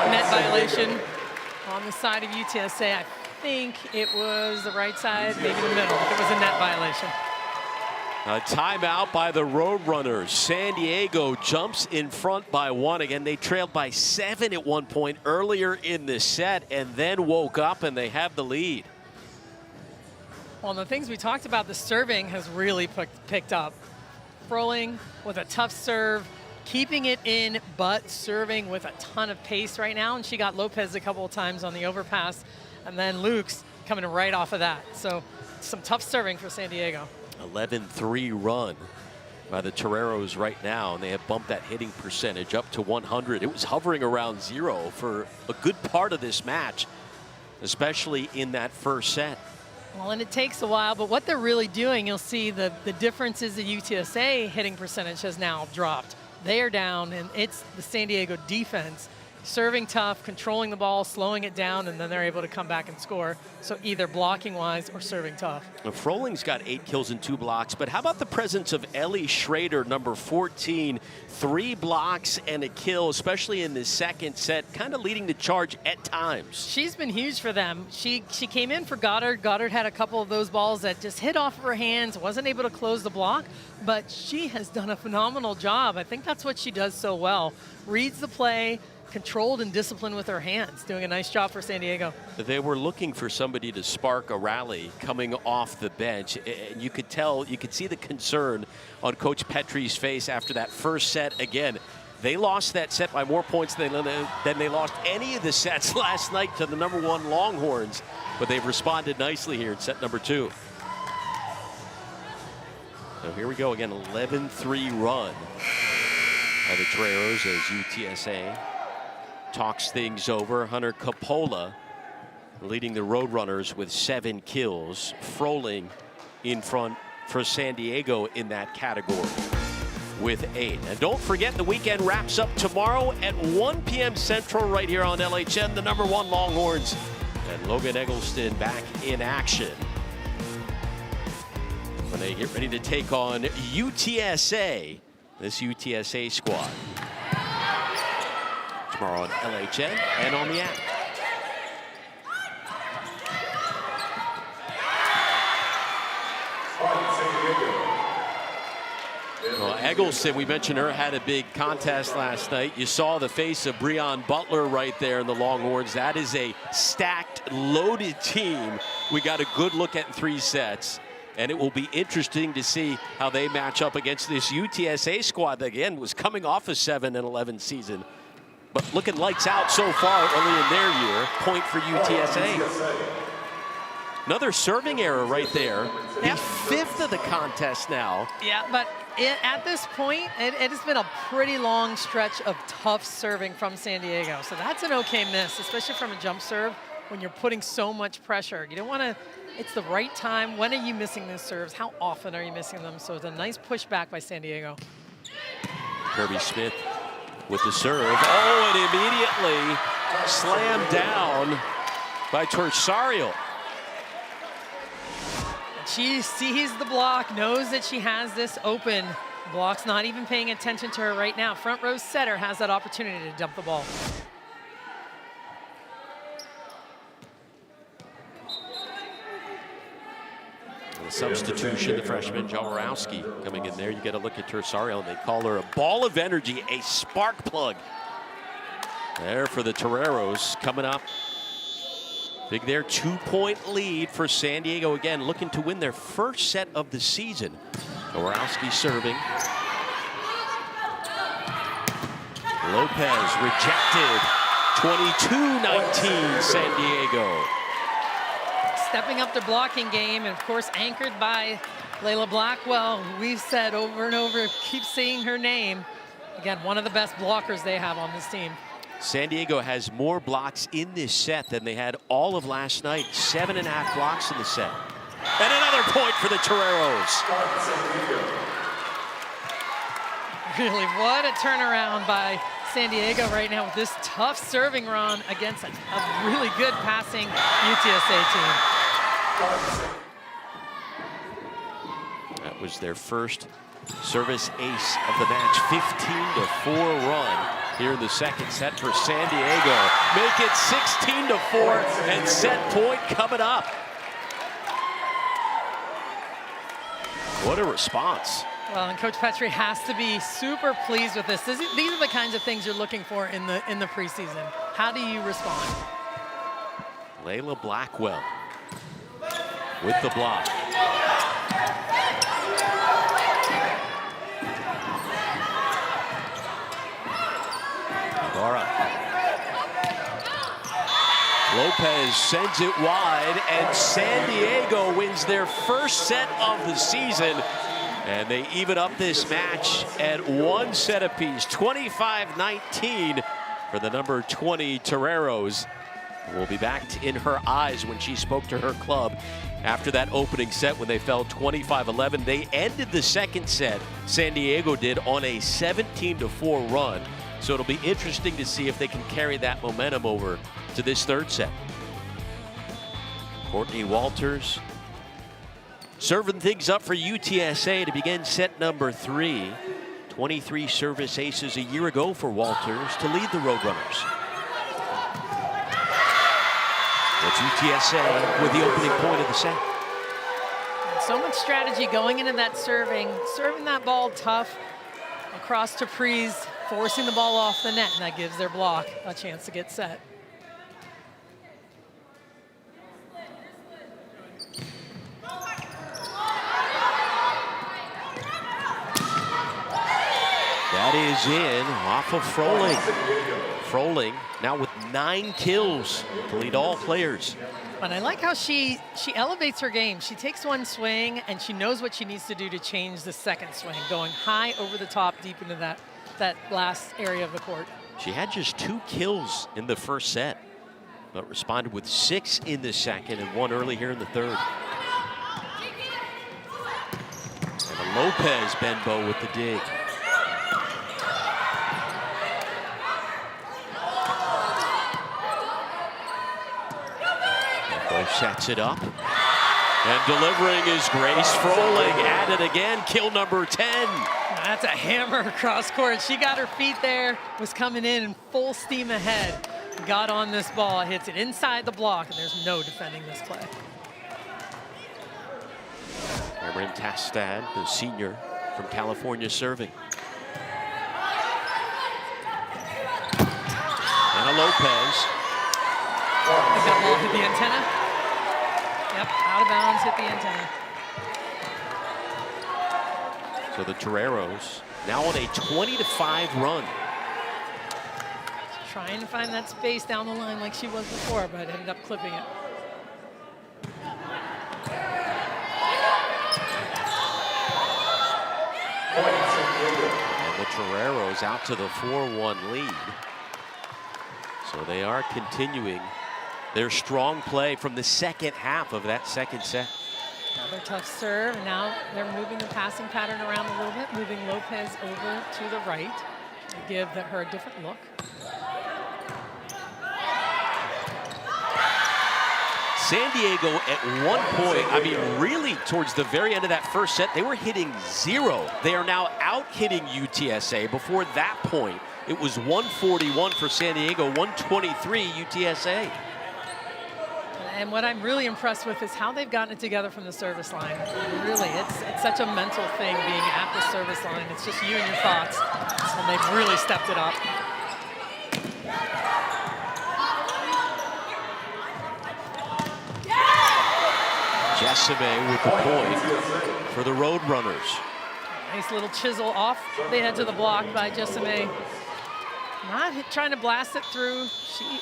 Net violation on the side of UTSA. I think it was the right side, maybe the middle. It was a net violation. A timeout by the Roadrunners. San Diego jumps in front by 1. Again, they trailed by 7 at one point earlier in the set and then woke up and they have the lead. Well, the things we talked about, the serving has really picked up Froling with a tough serve, keeping it in, but serving with a ton of pace right now. And she got Lopez a couple of times on the overpass, and then Luke's coming right off of that. So some tough serving for San Diego. 11-3 run by the Toreros right now, and they have bumped that hitting percentage up to 100. It was hovering around 0 for a good part of this match, especially in that first set. Well, and it takes a while, but what they're really doing, you'll see the difference is the UTSA hitting percentage has now dropped. They are down, and it's the San Diego defense serving tough, controlling the ball, slowing it down, and then they're able to come back and score. So either blocking wise or serving tough. Now, Froling's got 8 kills and 2 blocks, but how about the presence of Ellie Schrader, number 14, 3 blocks and a kill, especially in the second set, kind of leading the charge at times. She's been huge for them. She came in for Goddard. Goddard had a couple of those balls that just hit off of her hands, wasn't able to close the block, but she has done a phenomenal job. I think that's what she does so well. Reads the play, controlled and disciplined with her hands, doing a nice job for San Diego. They were looking for somebody to spark a rally coming off the bench. And you could tell, you could see the concern on Coach Petrie's face after that first set. Again, they lost that set by more points than they lost any of the sets last night to the #1 Longhorns. But they've responded nicely here in set number 2. So here we go again, 11-3 run by the Toreros as UTSA talks things over. Hunter Coppola leading the Roadrunners with 7 kills. Froling in front for San Diego in that category with 8. And don't forget, the weekend wraps up tomorrow at 1 p.m. Central right here on LHN. The #1 Longhorns and Logan Eggleston back in action when they get ready to take on UTSA, this UTSA squad. Tomorrow on LHN and on the app. Well, Eggleston, we mentioned her, had a big contest last night. You saw the face of Breon Butler right there in the Longhorns. That is a stacked, loaded team we got a good look at in 3 sets. And it will be interesting to see how they match up against this UTSA squad that, again, was coming off a 7-11 season. But looking lights out so far early in their year. Point for UTSA. Another serving error right there. The 5th of the contest now. Yeah, but at this point, it has been a pretty long stretch of tough serving from San Diego. So that's an okay miss, especially from a jump serve when you're putting so much pressure. You don't want to, it's the right time. When are you missing those serves? How often are you missing them? So it's a nice pushback by San Diego. Kirby Smith with the serve. Oh, and immediately slammed down by Torsario. She sees the block, knows that she has this open. Block's not even paying attention to her right now. Front row setter has that opportunity to dump the ball. The substitution, the freshman Jaworowski coming in there. You get a look at Torsario, and they call her a ball of energy, a spark plug. There for the Toreros coming up. Big there, 2-point lead for San Diego. Again, looking to win their first set of the season. Jaworowski serving. Lopez rejected. 22-19 San Diego. Stepping up their blocking game, and of course anchored by Layla Blackwell, who we've said over and over, keep seeing her name. Again, one of the best blockers they have on this team. San Diego has more blocks in this set than they had all of last night. 7.5 blocks in the set. And another point for the Toreros. Really, what a turnaround by San Diego right now with this tough serving run against a really good passing UTSA team. That was their first service ace of the match. 15-4 run here in the second set for San Diego. Make it 16-4 and set point coming up. What a response. Well, and Coach Petrie has to be super pleased with this. These are the kinds of things you're looking for in the preseason. How do you respond? Layla Blackwell with the block. Lopez sends it wide, and San Diego wins their first set of the season. And they even up this match at 1 set apiece, 25-19 for the number 20 Toreros. We'll be back in her eyes when she spoke to her club after that opening set when they fell 25-11. They ended the second set, San Diego did, on a 17-4 run. So it'll be interesting to see if they can carry that momentum over to this third set. Courtney Walters serving things up for UTSA to begin set number 3. 23 service aces a year ago for Walters to lead the Roadrunners. It's UTSA with the opening point of the set. So much strategy going into that serving that ball tough across to Pries, forcing the ball off the net, and that gives their block a chance to get set. That is in off of Froling. Froling now with 9 kills to lead all players. And I like how she elevates her game. She takes one swing and she knows what she needs to do to change the second swing, going high over the top deep into that last area of the court. She had just 2 kills in the first set, but responded with 6 in the second and 1 early here in the third. And a Lopez Benbow with the dig. Sets it up. And delivering is Grace Froling. At it again. Kill number 10. That's a hammer across court. She got her feet there, was coming in full steam ahead. Got on this ball, hits it inside the block, and there's no defending this play. Cameron Tastad, the senior from California, serving. Anna Lopez. That ball hit the antenna. Yep, out of bounds, hit the antenna. So the Toreros now on a 20-5 run. Trying to find that space down the line like she was before, but ended up clipping it. And the Toreros out to the 4-1 lead. So they are continuing their strong play from the second half of that second set. Another tough serve. Now they're moving the passing pattern around a little bit, moving Lopez over to the right to give her a different look. San Diego at one point, I mean, really towards the very end of that first set, they were hitting 0. They are now out hitting UTSA. Before that point, it was 141 for San Diego, 123 UTSA. And what I'm really impressed with is how they've gotten it together from the service line. Really, it's such a mental thing being at the service line. It's just you and your thoughts, and they've really stepped it up. Jessime with the point for the Roadrunners. Nice little chisel off the edge of the block by Jessime. Not trying to blast it through.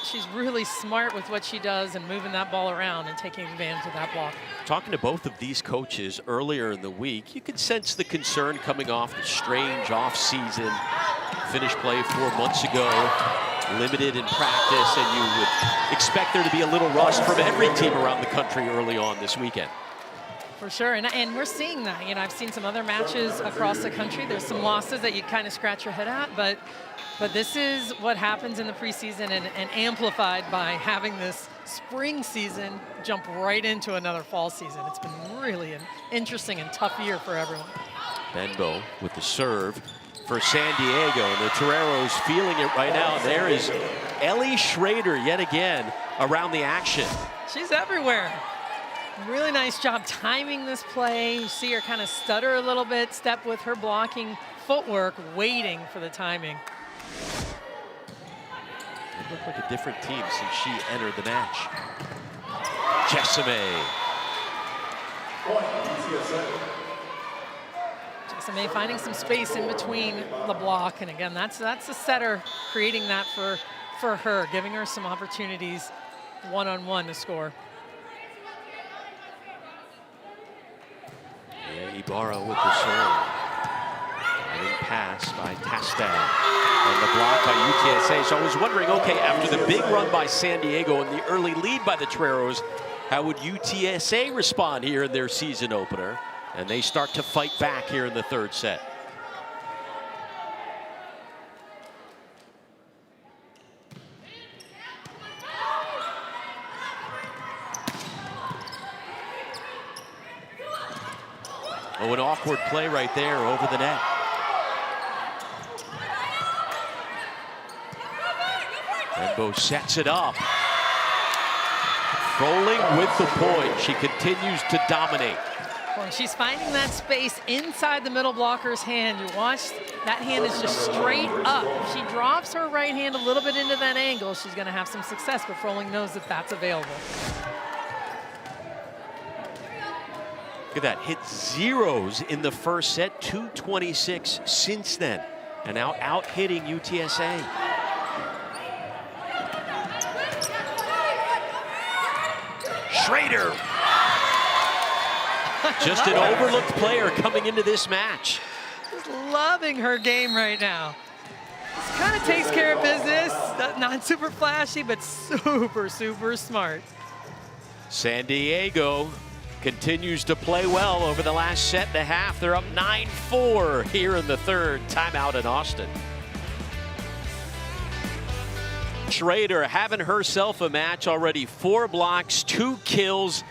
She's really smart with what she does and moving that ball around and taking advantage of that block. Talking to both of these coaches earlier in the week, you could sense the concern coming off the strange off-season. Finished play 4 months ago, limited in practice, and you would expect there to be a little rust from every team around the country early on this weekend. For sure, and we're seeing that. You know, I've seen some other matches across the country. There's some losses that you kind of scratch your head at, but this is what happens in the preseason and amplified by having this spring season jump right into another fall season. It's been really an interesting and tough year for everyone. Benbow with the serve for San Diego, and the Toreros feeling it right now. There is Ellie Schrader yet again around the action. She's everywhere. Really nice job timing this play. You see her kind of stutter a little bit, step with her blocking footwork, waiting for the timing. It looked like a different team since she entered the match. Jessime. Jessime finding some space in between the block, and again, that's the setter creating that for her, giving her some opportunities one-on-one to score. Yeah, Ibarra with the serve. Driving pass by Tastan. And the block by UTSA. So I was wondering, okay, after the big run by San Diego and the early lead by the Toreros, how would UTSA respond here in their season opener? And they start to fight back here in the third set. Oh, an awkward play right there over the net. Benbow sets it up. Froling with the point. She continues to dominate. Well, she's finding that space inside the middle blocker's hand. You watch, that hand is just straight up. If she drops her right hand a little bit into that angle, she's going to have some success, but Froling knows that that's available. Look at that, hit zeros in the first set, 226 since then. And now out hitting UTSA. Schrader. Just an overlooked player coming into this match. Just loving her game right now. Just kind of takes care of business. Not super flashy, but super, super smart. San Diego continues to play well over the last set and a half. They're up 9-4 here in the third. Timeout in Austin. Schrader having herself a match already. 4 blocks, 2 kills,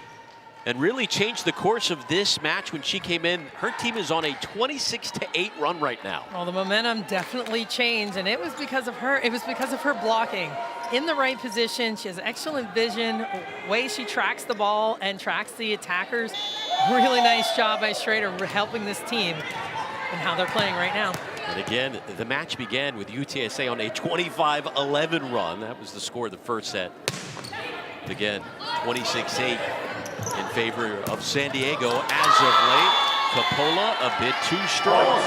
and really changed the course of this match when she came in. Her team is on a 26-8 run right now. Well, the momentum definitely changed, and it was because of her. It was because of her blocking in the right position. She has excellent vision, way she tracks the ball and tracks the attackers. Really nice job by Schrader helping this team and how they're playing right now. And again, the match began with UTSA on a 25-11 run. That was the score of the first set. But again, 26-8 in favor of San Diego as of late. Coppola a bit too strong.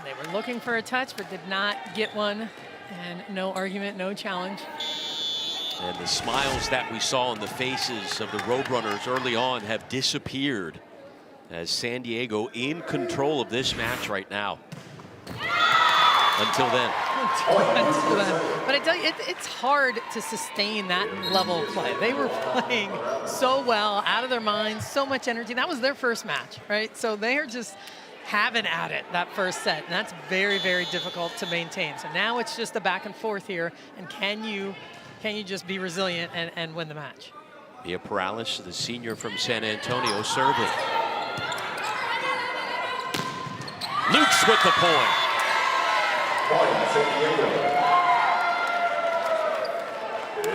They were looking for a touch, but did not get one. And no argument, no challenge. And the smiles that we saw on the faces of the Roadrunners early on have disappeared as San Diego in control of this match right now. Until then. But I tell you, it's hard to sustain that level of play. They were playing so well, out of their minds, so much energy. That was their first match, right? So they are just having at it that first set, and that's very, very difficult to maintain. So now it's just a back and forth here, and can you just be resilient and win the match? Mia Perales, the senior from San Antonio, serving. Lukes with the point.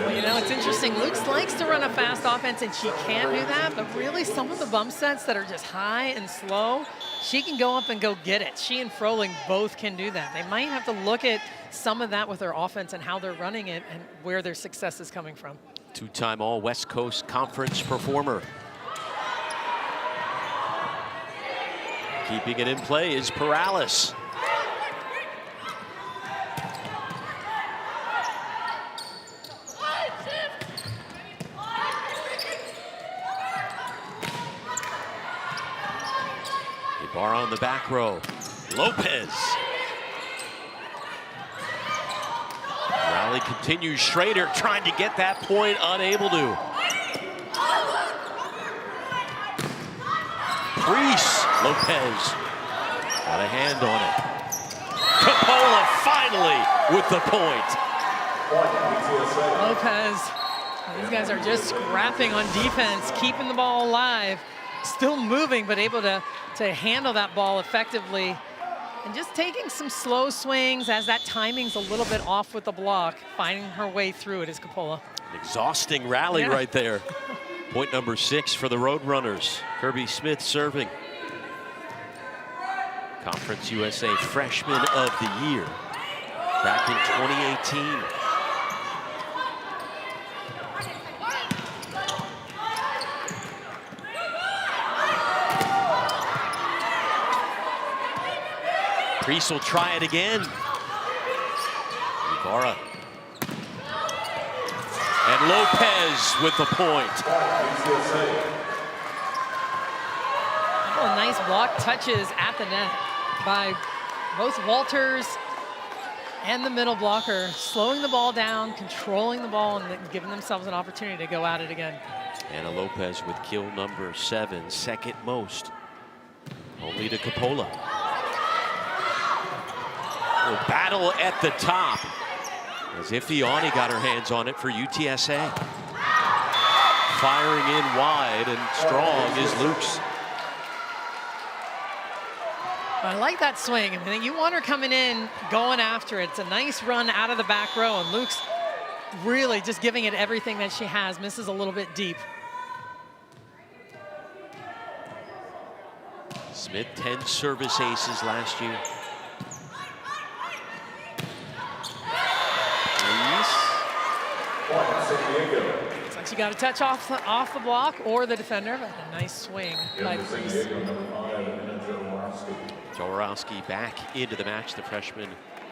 Well, you know, it's interesting. Lukes likes to run a fast offense, and she can do that, but really some of the bump sets that are just high and slow, she can go up and go get it. She and Froling both can do that. They might have to look at some of that with their offense and how they're running it and where their success is coming from. Two-time All-West Coast Conference performer. Keeping it in play is Perales. Ibarra on the back row. Lopez. Rally continues. Schrader trying to get that point, unable to. Priest. Lopez got a hand on it. Coppola finally with the point. Lopez, these guys are just scrapping on defense, keeping the ball alive, still moving, but able to handle that ball effectively. And just taking some slow swings as that timing's a little bit off with the block, finding her way through it is Coppola. An exhausting rally right there. Point number 6 for the Roadrunners. Kirby Smith serving. Conference USA Freshman of the Year back in 2018. Priest will try it again. Ibarra. And Lopez with the point. Oh, nice block touches at the net by both Walters and the middle blocker, slowing the ball down, controlling the ball, and giving themselves an opportunity to go at it again. Anna Lopez with kill number 7, second most, only to Coppola. A battle at the top as Ifeani got her hands on it for UTSA. Firing in wide and strong is Luke's. I like that swing. I mean, you want her coming in, going after it. It's a nice run out of the back row, and Luke's really just giving it everything that she has. Misses a little bit deep. Smith 10 service aces last year. Looks like she got a touch off the block or the defender, but a nice swing by Priest. Jaworowski back into the match, the freshman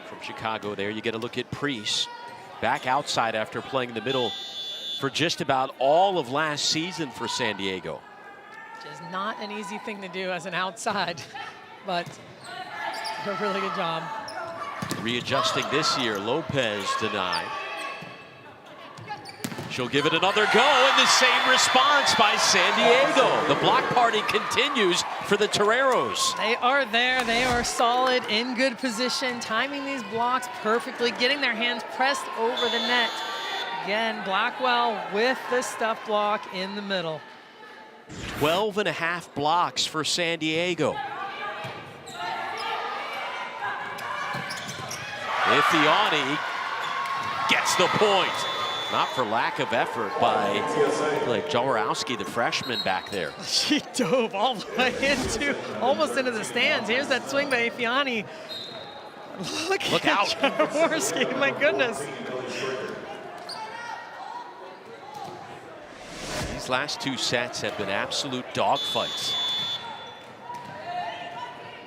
from Chicago there. You get a look at Priest back outside after playing in the middle for just about all of last season for San Diego. Which is not an easy thing to do as an outside, but a really good job. Readjusting this year, Lopez denied. She'll give it another go, and the same response by San Diego. The block party continues for the Toreros. They are there. They are solid, in good position, timing these blocks perfectly, getting their hands pressed over the net. Again, Blackwell with the stuff block in the middle. 12.5 blocks for San Diego. Ifeani gets the point. Not for lack of effort by Jaworowski, the freshman back there. She dove all the way almost into the stands. Here's that swing by Ifeani. Look out. Jaworowski, my goodness. These last 2 sets have been absolute dogfights.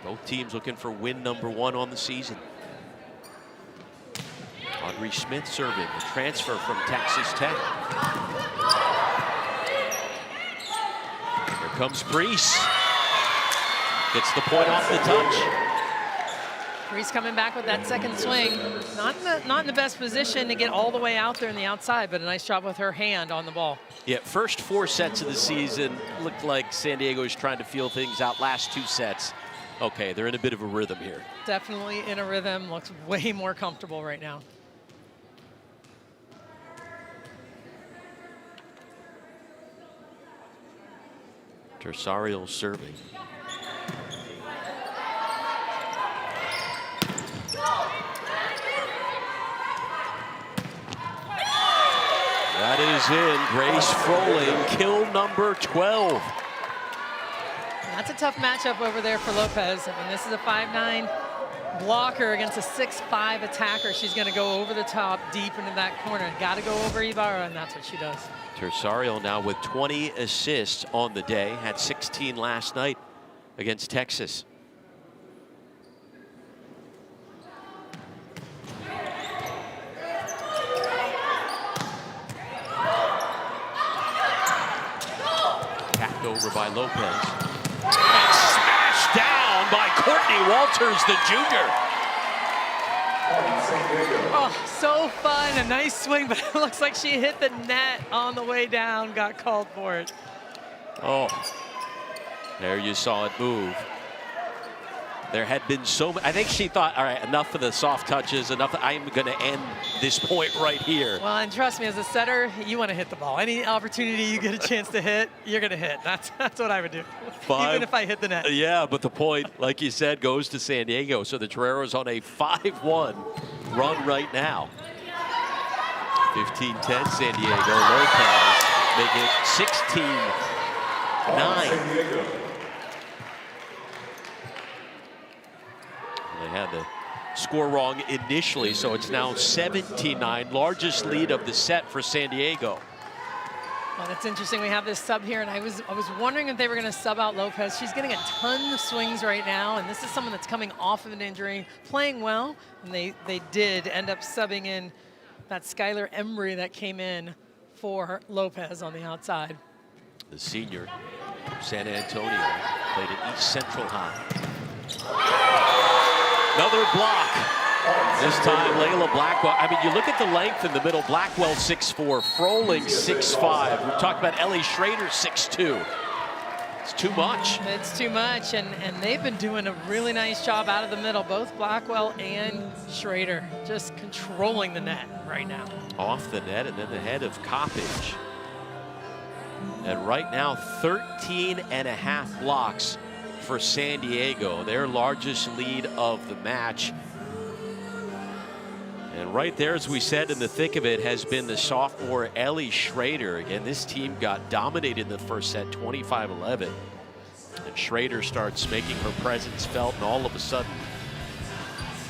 Both teams looking for win number 1 on the season. Audrey Smith serving, a transfer from Texas Tech. Here comes Priest. Gets the point off the touch. Priest coming back with that second swing. Not in the best position to get all the way out there in the outside, but a nice job with her hand on the ball. Yeah, first 4 sets of the season looked like San Diego is trying to feel things out. Last 2 sets, okay, they're in a bit of a rhythm here. Definitely in a rhythm, looks way more comfortable right now. Tersario serving. That is in. Grace Froling, kill number 12. That's a tough matchup over there for Lopez. I mean, this is a 5'9" blocker against a 6'5" attacker. She's going to go over the top, deep into that corner. Got to go over Ibarra, and that's what she does. Tersario now with 20 assists on the day. Had 16 last night against Texas. Tapped over by Lopez. And smashed down by Courtney Walters, the junior. Oh, so fun, a nice swing, but it looks like she hit the net on the way down, got called for it. Oh, there you saw it move. There had been I think she thought, all right, enough of the soft touches, enough, I'm going to end this point right here. Well, and trust me, as a setter, you want to hit the ball. Any opportunity you get a chance to hit, you're going to hit. That's what I would do, even if I hit the net. Yeah, but the point, like you said, goes to San Diego. So the Toreros on a 5-1 run right now. 15-10 San Diego. Lopez make it 16-9. They had the score wrong initially, so it's now 17-9, largest lead of the set for San Diego. Well, that's interesting. We have this sub here, and I was wondering if they were going to sub out Lopez. She's getting a ton of swings right now, and this is someone that's coming off of an injury, playing well, and they did end up subbing in that Skylar Embry that came in for Lopez on the outside. The senior from San Antonio played at East Central High. Another block. This time Layla Blackwell. I mean, you look at the length in the middle. Blackwell 6'4", Froling 6'5". We've talked about Ellie Schrader 6'2". It's too much. It's too much, and they've been doing a really nice job out of the middle, both Blackwell and Schrader, just controlling the net right now. Off the net and then the head of Coppage. And right now, 13.5 blocks for San Diego, their largest lead of the match. And right there, as we said, in the thick of it has been the sophomore Ellie Schrader. Again, this team got dominated in the first set, 25-11. And Schrader starts making her presence felt, and all of a sudden,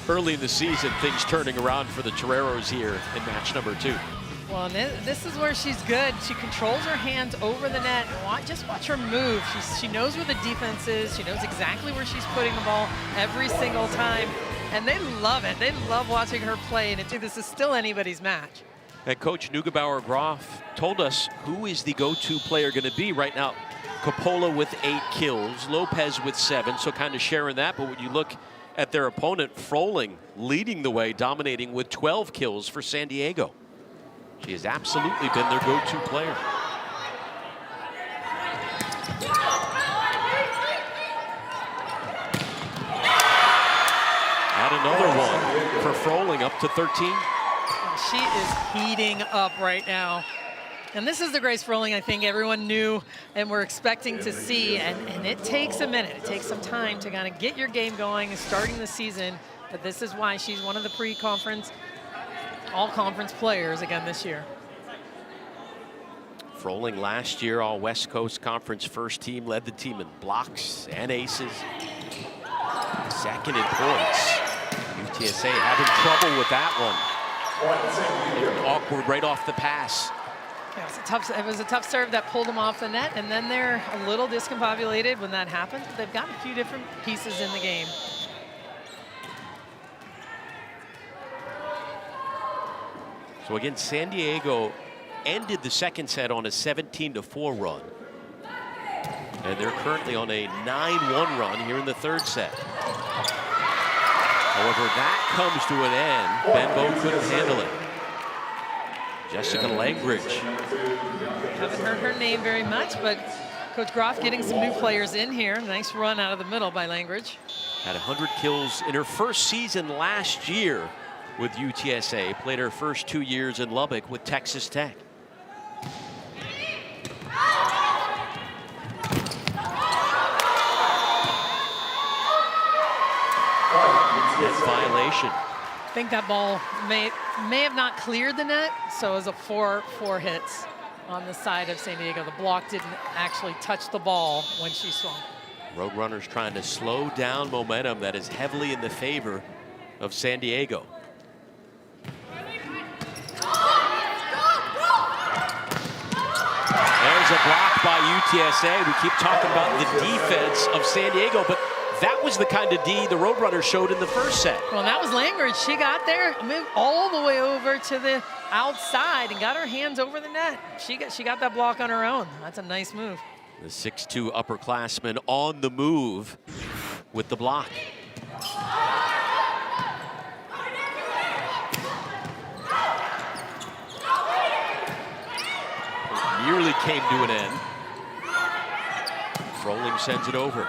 early in the season, things turning around for the Toreros here in match number 2. Well, and this is where she's good. She controls her hands over the net. Just watch her move. She knows where the defense is. She knows exactly where she's putting the ball every single time. And they love it. They love watching her play. And this is still anybody's match. And Coach Neugebauer-Groff told us who is the go-to player going to be right now. Coppola with 8 kills, Lopez with 7, so kind of sharing that. But when you look at their opponent, Froling leading the way, dominating with 12 kills for San Diego. She has absolutely been their go-to player. And another one for Froling, up to 13. She is heating up right now. And this is the Grace Froling I think everyone knew and we're expecting to see. And it takes a minute. It takes some time to kind of get your game going and starting the season. But this is why she's one of the pre-conference, all-conference players again this year. Froling last year, all West Coast Conference first team, led the team in blocks and aces. Second in points. UTSA having trouble with that one. Awkward right off the pass. Yeah, it was a tough serve that pulled them off the net, and then they're a little discombobulated when that happens. They've got a few different pieces in the game. So again, San Diego ended the second set on a 17-4 run. And they're currently on a 9-1 run here in the third set. However, that comes to an end. Benbow couldn't handle it. Jessica Langridge. Haven't heard her name very much, but Coach Groff getting some new players in here. Nice run out of the middle by Langridge. Had 100 kills in her first season last year with UTSA. Played her first 2 years in Lubbock with Texas Tech. Net violation. I think that ball may have not cleared the net, so it was a 4 hits on the side of San Diego. The block didn't actually touch the ball when she swung. Roadrunners trying to slow down momentum that is heavily in the favor of San Diego. There's a block by UTSA. We keep talking about the defense of San Diego, but that was the kind of D the Roadrunners showed in the first set. Well, that was Langridge. She got there, moved all the way over to the outside and got her hands over the net. She got that block on her own. That's a nice move. The 6'2" upperclassman on the move with the block. It nearly came to an end. Froling sends it over.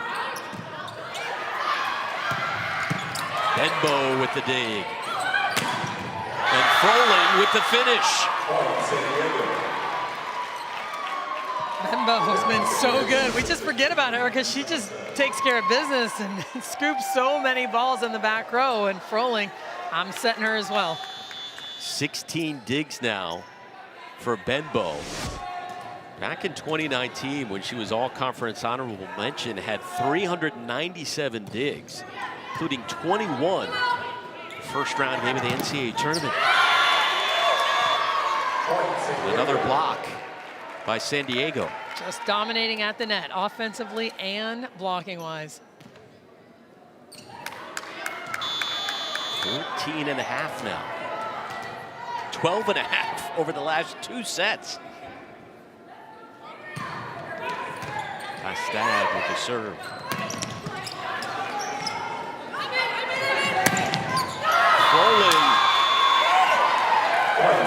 Benbow with the dig. And Froling with the finish. Benbow has been so good. We just forget about her because she just takes care of business and scoops so many balls in the back row. And Froling, I'm setting her as well. 16 digs now for Benbow. Back in 2019, when she was all-conference honorable mention, had 397 digs, including 21 first-round game of the NCAA tournament. Another block by San Diego. Just dominating at the net, offensively and blocking-wise. 14.5 now. 12.5 over the last 2 sets. Astad with the serve. Rolling.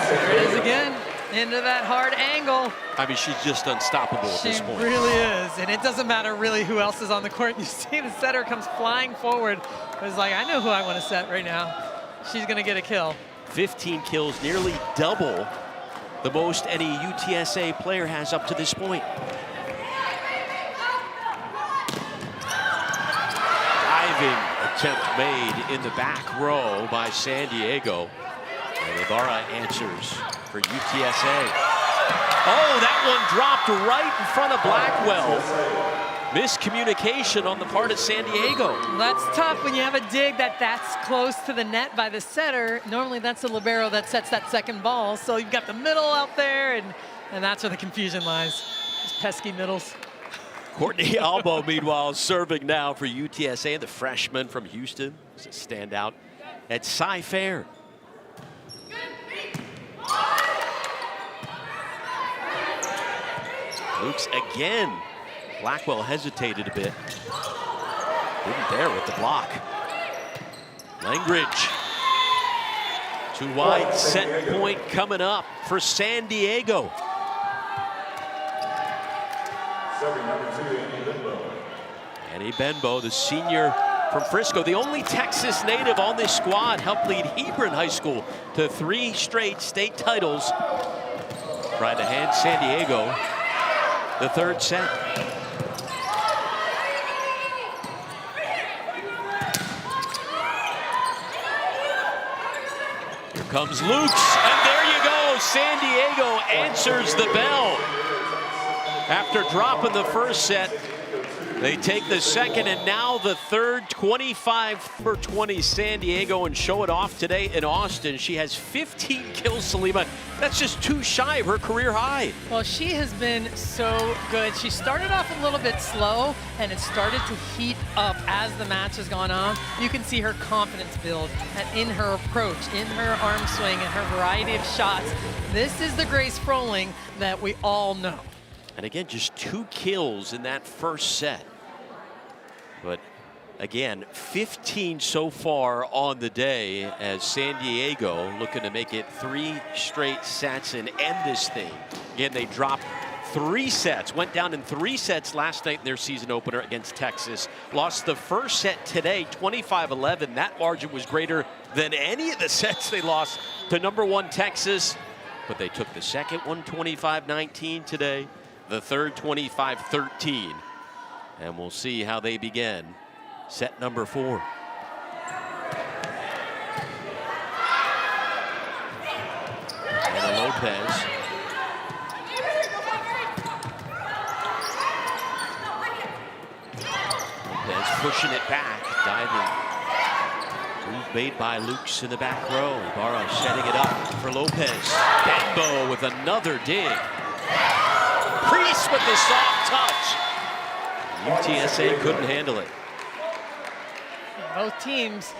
There it is again, into that hard angle. I mean, she's just unstoppable at this point. She really is, and it doesn't matter really who else is on the court. You see the setter comes flying forward. It's like, I know who I want to set right now. She's gonna get a kill. 15 kills, nearly double the most any UTSA player has up to this point. Diving attempt made in the back row by San Diego. And Ibarra answers for UTSA. Oh, that one dropped right in front of Blackwell. Miscommunication on the part of San Diego. That's tough when you have a dig that's close to the net by the setter. Normally that's the libero that sets that second ball. So you've got the middle out there, and that's where the confusion lies. Those pesky middles. Courtney Albo, meanwhile, serving now for UTSA. The freshman from Houston is a standout at Cy Fair. Luke's again. Blackwell hesitated a bit. Didn't dare with the block. Langridge. Too wide, set point coming up for San Diego. Annie Benbow, the senior from Frisco, the only Texas native on this squad, helped lead Hebron High School to 3 straight state titles. Trying to hand San Diego the third set. Here comes Lukes, and there you go. San Diego answers the bell. After dropping the first set, they take the second and now the third. 25 for 20 San Diego, and show it off today in Austin. She has 15 kills, Salima. That's just 2 shy of her career high. Well, she has been so good. She started off a little bit slow, and it started to heat up as the match has gone on. You can see her confidence build and in her approach, in her arm swing, and her variety of shots. This is the Grace Froling that we all know. And again, just 2 kills in that first set. But again, 15 so far on the day as San Diego looking to make it 3 straight sets and end this thing. Again, they dropped 3 sets, went down in 3 sets last night in their season opener against Texas. Lost the first set today, 25-11. That margin was greater than any of the sets they lost to #1 Texas. But they took the second one 25-19 today. The third 25-13. And we'll see how they begin set number 4. And Lopez. Lopez pushing it back, diving. Move made by Lukes in the back row. Ibarra setting it up for Lopez. Benbow with another dig. Priest with the soft touch. UTSA couldn't handle it. Both teams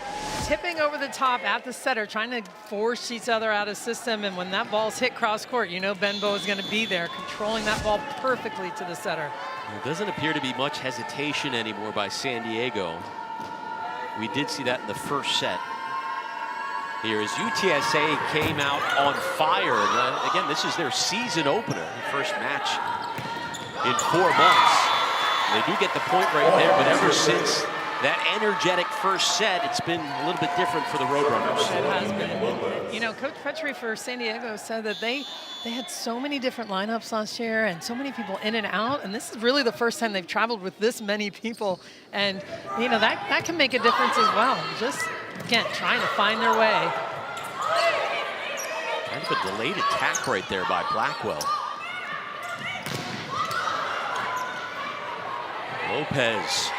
tipping over the top at the setter, trying to force each other out of system. And when that ball's hit cross court, you know Benbow is going to be there, controlling that ball perfectly to the setter. There doesn't appear to be much hesitation anymore by San Diego. We did see that in the first set. Here as UTSA came out on fire. And again, this is their season opener, the first match in 4 months. They do get the point right there, but ever since that energetic first set, it's been a little bit different for the Roadrunners. It has been. You know, Coach Petrie for San Diego said that they had so many different lineups last year and so many people in and out, and this is really the first time they've traveled with this many people. And, you know, that can make a difference as well. Just, again, trying to find their way. Kind of a delayed attack right there by Blackwell. Lopez.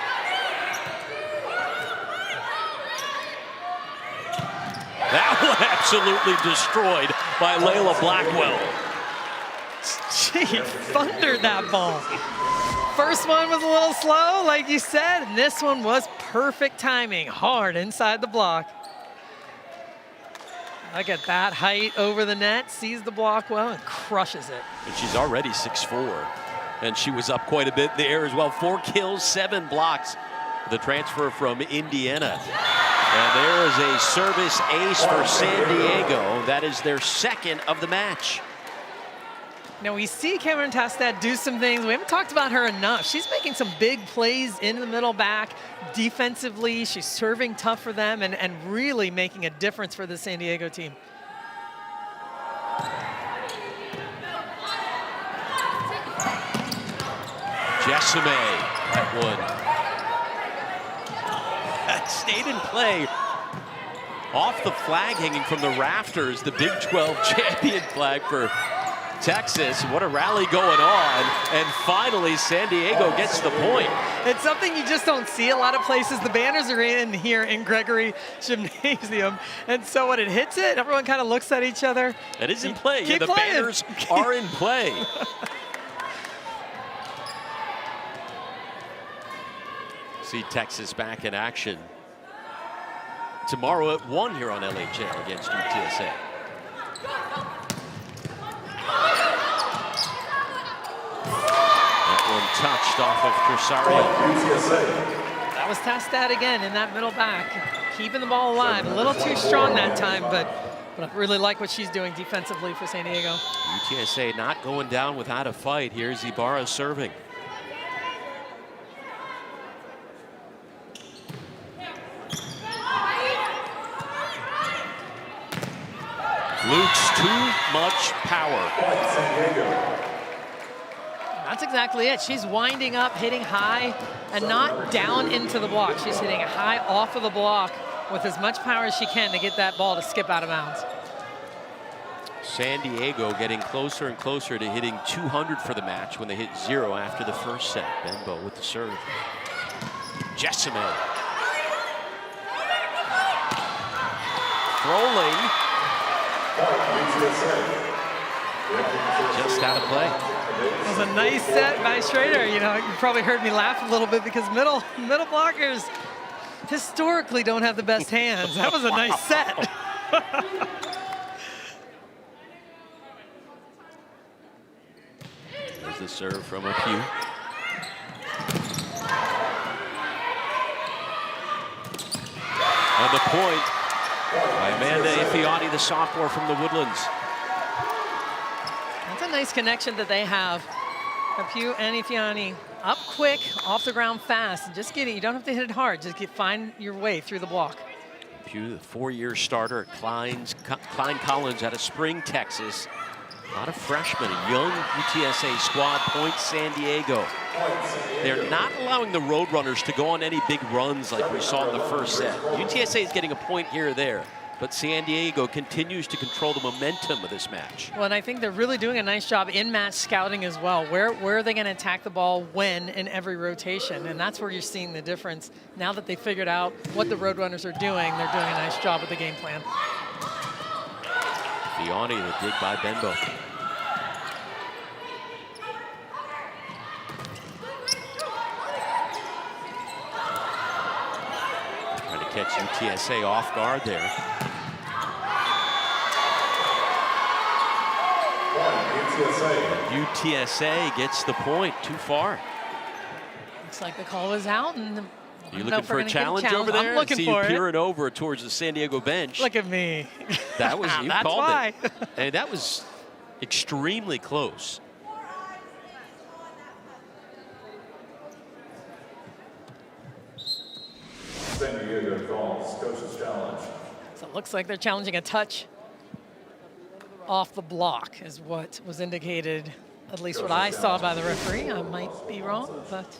That one absolutely destroyed by Layla Blackwell. She thundered that ball. First one was a little slow, like you said, and this one was perfect timing, hard inside the block. Look at that height over the net, sees the block well, and crushes it. And she's already 6'4". And she was up quite a bit in the air as well. 4 kills, 7 blocks. The transfer from Indiana. And there is a service ace for San Diego. That is their second of the match. Now we see Cameron Tastad do some things. We haven't talked about her enough. She's making some big plays in the middle back. Defensively, she's serving tough for them and really making a difference for the San Diego team. Jessime, that one. That stayed in play. Off the flag hanging from the rafters, the Big 12 champion flag for Texas. What a rally going on. And finally, San Diego gets the point. It's something you just don't see a lot of places. The banners are in here in Gregory Gymnasium. And so when it hits it, everyone kind of looks at each other. It is in play. Keep the playing. Banners are in play. See Texas back in action tomorrow at 1 here on LHL against UTSA. That one touched off of Tresario. That was Tastad again in that middle back, keeping the ball alive. A little too strong that time, but I really like what she's doing defensively for San Diego. UTSA not going down without a fight. Here's Ibarra serving. Luke's too much power. That's exactly it. She's winding up, hitting high, and not down into the block. She's hitting high off of the block with as much power as she can to get that ball to skip out of bounds. San Diego getting closer and closer to hitting 200 for the match when they hit 0 after the first set. Benbow with the serve. Jessime. Throwing. Just out of play. It was a nice set by Schrader. You know, you probably heard me laugh a little bit because middle blockers historically don't have the best hands. That was a nice set. There's the serve from a Pugh. On the point by Amanda Ifeani, the sophomore from the Woodlands. That's a nice connection that they have. Pugh and Ifeani up quick, off the ground fast, and just get it. You don't have to hit it hard. Just find your way through the block. Pugh, the 4-year starter at Klein Collins out of Spring, Texas. A lot of freshmen, a young UTSA squad. Point San Diego. They're not allowing the Roadrunners to go on any big runs like we saw in the first set. UTSA is getting a point here or there, but San Diego continues to control the momentum of this match. Well, and I think they're really doing a nice job in match scouting as well. Where are they going to attack the ball when in every rotation? And that's where you're seeing the difference. Now that they figured out what the Roadrunners are doing, they're doing a nice job with the game plan. Fiani, the dig by Benbow. Trying to catch UTSA off guard there. UTSA gets the point. Too far. Looks like the call was out. And you looking for a challenge over there? I'm looking see for you peering over towards the San Diego bench. Look at me. That was you That's called why. it, and that was extremely close. San Diego calls coach's challenge. So it looks like they're challenging a touch off the block is what was indicated, at least what I saw by the referee. I might be wrong, but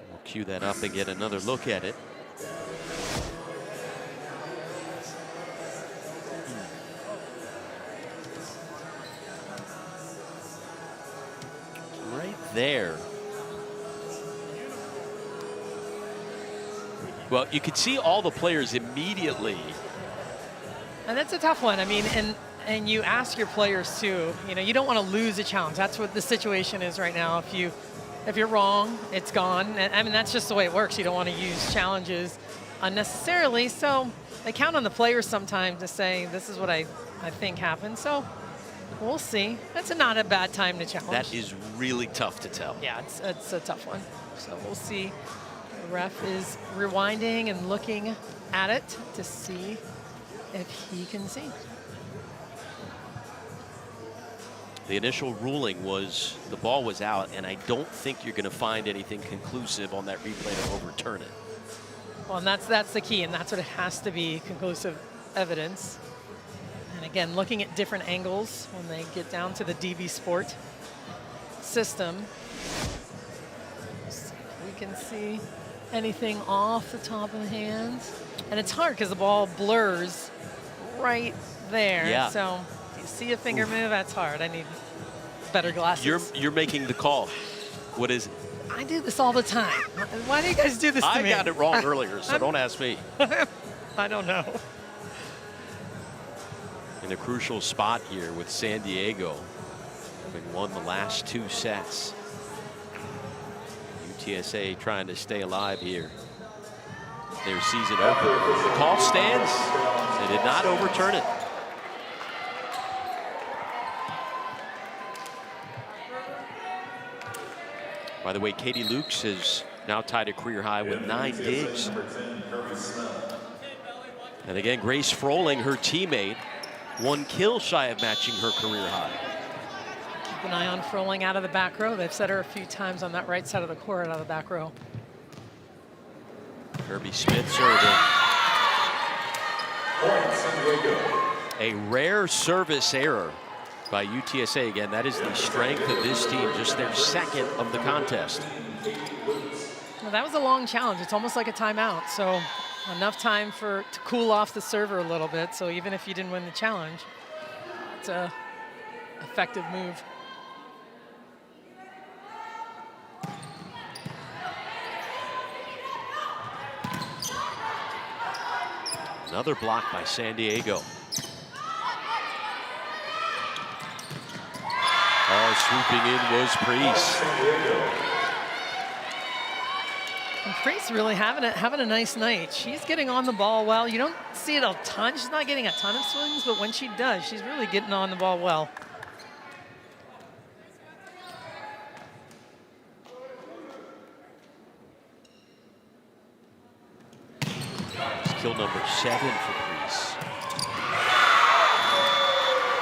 We'll cue that up and get another look at it. Right there. Well, you could see all the players immediately. and that's a tough one. I mean, and you ask your players too. You know, you don't want to lose a challenge. That's what the situation is right now. If you're wrong, it's gone. And I mean, that's just the way it works. You don't want to use challenges unnecessarily. So they count on the players sometimes to say, this is what I think happened. So We'll see. That's not a bad time to challenge. That is really tough to tell. Yeah, it's a tough one. So we'll see. The ref is rewinding and looking at it to see if he can see. The initial ruling was the ball was out, and I don't think you're going to find anything conclusive on that replay to overturn it. Well, and that's the key, and that's what it has to be, conclusive evidence. And again, looking at different angles when they get down to the DV Sport system. See if we can see anything off the top of the hands. And it's hard because the ball blurs right there. Yeah. So if you see a finger move, that's hard. I need better glasses. You're making the call. What is it? I do this all the time. Why do you guys do this to me? I got it wrong earlier, so don't ask me. I don't know. In a crucial spot here with San Diego, having won the last 2 sets. UTSA trying to stay alive here. Their season open. The call stands. They did not overturn it. By the way, Katie Lukes has now tied a career high with 9 digs. And again, Grace Froling, her teammate, 1 kill shy of matching her career high. Keep an eye on Froling out of the back row. They've set her a few times on that right side of the court out of the back row. Kirby Smith serving. A rare service error by UTSA. Again, that is the strength of this team, just their 2nd of the contest. Well, that was a long challenge. It's almost like a timeout. So enough time to cool off the server a little bit. So even if you didn't win the challenge, it's a effective move. Another block by San Diego. Oh, swooping in was Priest. And Priest really having a nice night. She's getting on the ball well. You don't see it a ton. She's not getting a ton of swings, but when she does, she's really getting on the ball well. Kill number 7 for Priest.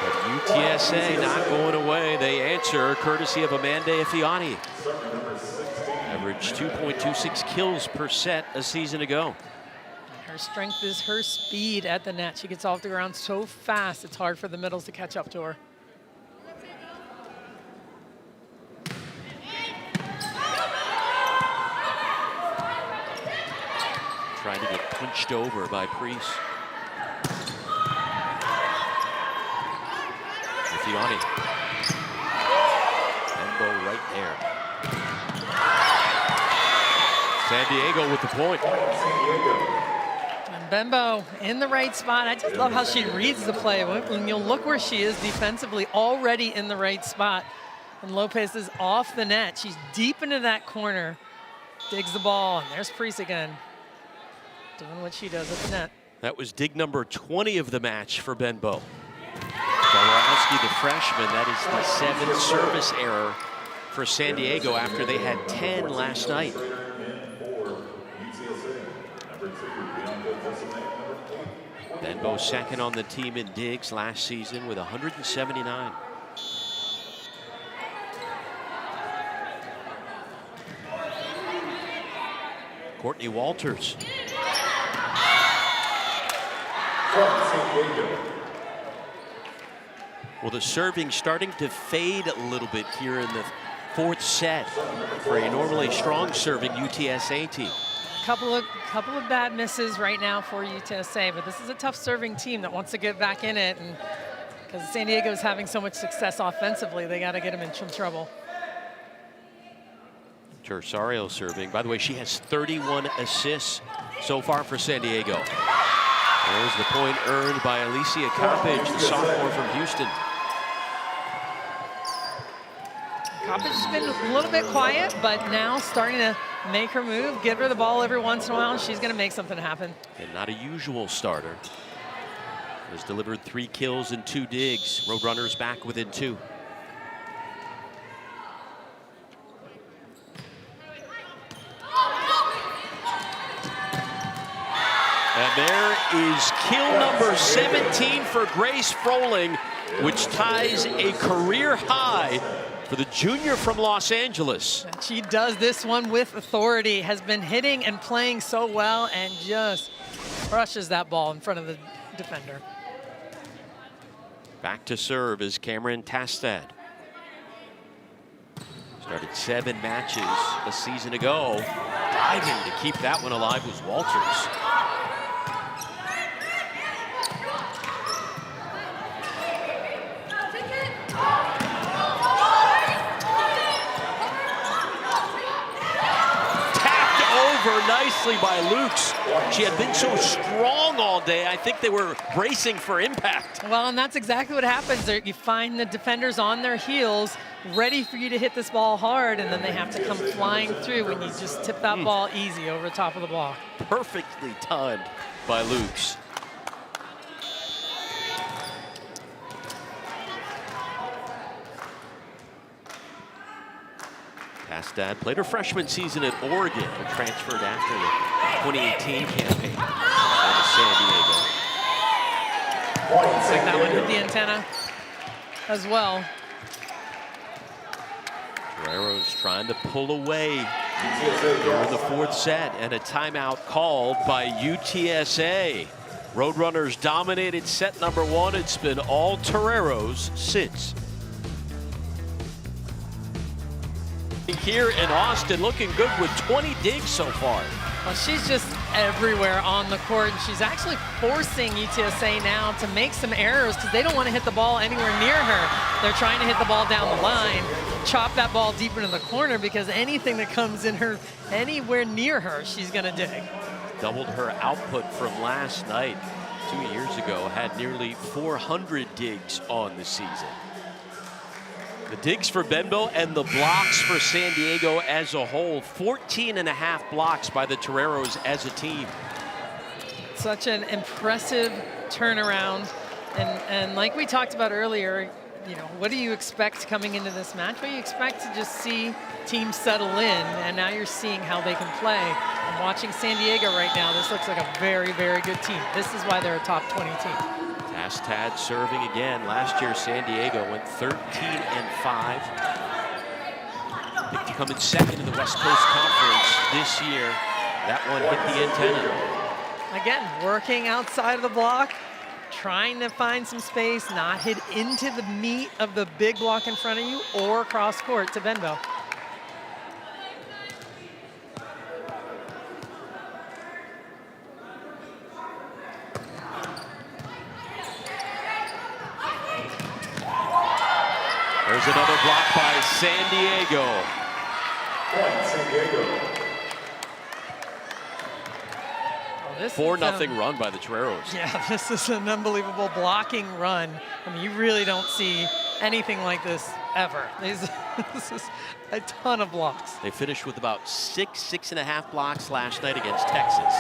But UTSA not going away. They answer courtesy of Amanda Ifiani. Averaged 2.26 kills per set a season ago. Her strength is her speed at the net. She gets off the ground so fast, it's hard for the middles to catch up to her. Trying to get punched over by Priest. Ifiani. Elbow right there. San Diego with the point. And Bembo in the right spot. I just love how she reads the play. When you'll look where she is defensively, already in the right spot. And Lopez is off the net. She's deep into that corner. Digs the ball, and there's Priest again. Doing what she does at the net. That was dig number 20 of the match for Benbow. Dabrowski, the freshman, that is the 7th service error for San Diego after they had 10 last night. Benbow 2nd on the team in digs last season with 179. Courtney Walters. Well, the serving starting to fade a little bit here in the 4th set for a normally strong serving UTSA team. Couple of bad misses right now for UTSA, but this is a tough serving team that wants to get back in it, and because San Diego is having so much success offensively, they got to get them in some trouble. Tersario serving. By the way, she has 31 assists so far for San Diego. There's the point earned by Alicia Coppage, the sophomore from Houston. Coppage has been a little bit quiet, but now starting to make her move. Give her the ball every once in a while, and she's going to make something happen. And not a usual starter. Has delivered 3 kills and 2 digs. Roadrunners back within 2. And there is kill number 17 for Grace Froling, which ties a career high for the junior from Los Angeles. And she does this one with authority, has been hitting and playing so well, and just crushes that ball in front of the defender. Back to serve is Cameron Tastad. Started 7 matches a season ago. Diving to keep that one alive was Walters. Nicely by Lukes. She had been so strong all day. I think they were bracing for impact. Well, and that's exactly what happens. You find the defenders on their heels, ready for you to hit this ball hard, and then they have to come flying through when you just tip that ball easy over the top of the block. Perfectly timed by Lukes. Tastad played her freshman season at Oregon and transferred after the 2018 campaign to San Diego. Looks like that one hit the antenna as well. Guerrero's trying to pull away here in the 4th set, and a timeout called by UTSA. Roadrunners dominated set number 1. It's been all Toreros since. Here in Austin, looking good with 20 digs so far. Well, she's just everywhere on the court, and she's actually forcing UTSA now to make some errors because they don't want to hit the ball anywhere near her. They're trying to hit the ball down the line, chop that ball deep into the corner, because anything that comes in her anywhere near her, she's going to dig. Doubled her output from last night. 2 years ago, had nearly 400 digs on the season. The digs for Benbow and the blocks for San Diego as a whole. 14.5 blocks by the Toreros as a team. Such an impressive turnaround. And like we talked about earlier, you know, what do you expect coming into this match? Well, you expect to just see teams settle in, and now you're seeing how they can play. I'm watching San Diego right now. This looks like a very, very good team. This is why they're a top 20 team. Tastad serving again. Last year, San Diego went 13-5. Picked to come in second in the West Coast Conference this year. That one hit the antenna. Again, working outside of the block, trying to find some space, not hit into the meat of the big block in front of you or cross court to Benbow. There's another block by San Diego. Point, San Diego. 4-0 run by the Toreros. Yeah, this is an unbelievable blocking run. I mean, you really don't see anything like this ever. This is a ton of blocks. They finished with about 6.5 blocks last night against Texas.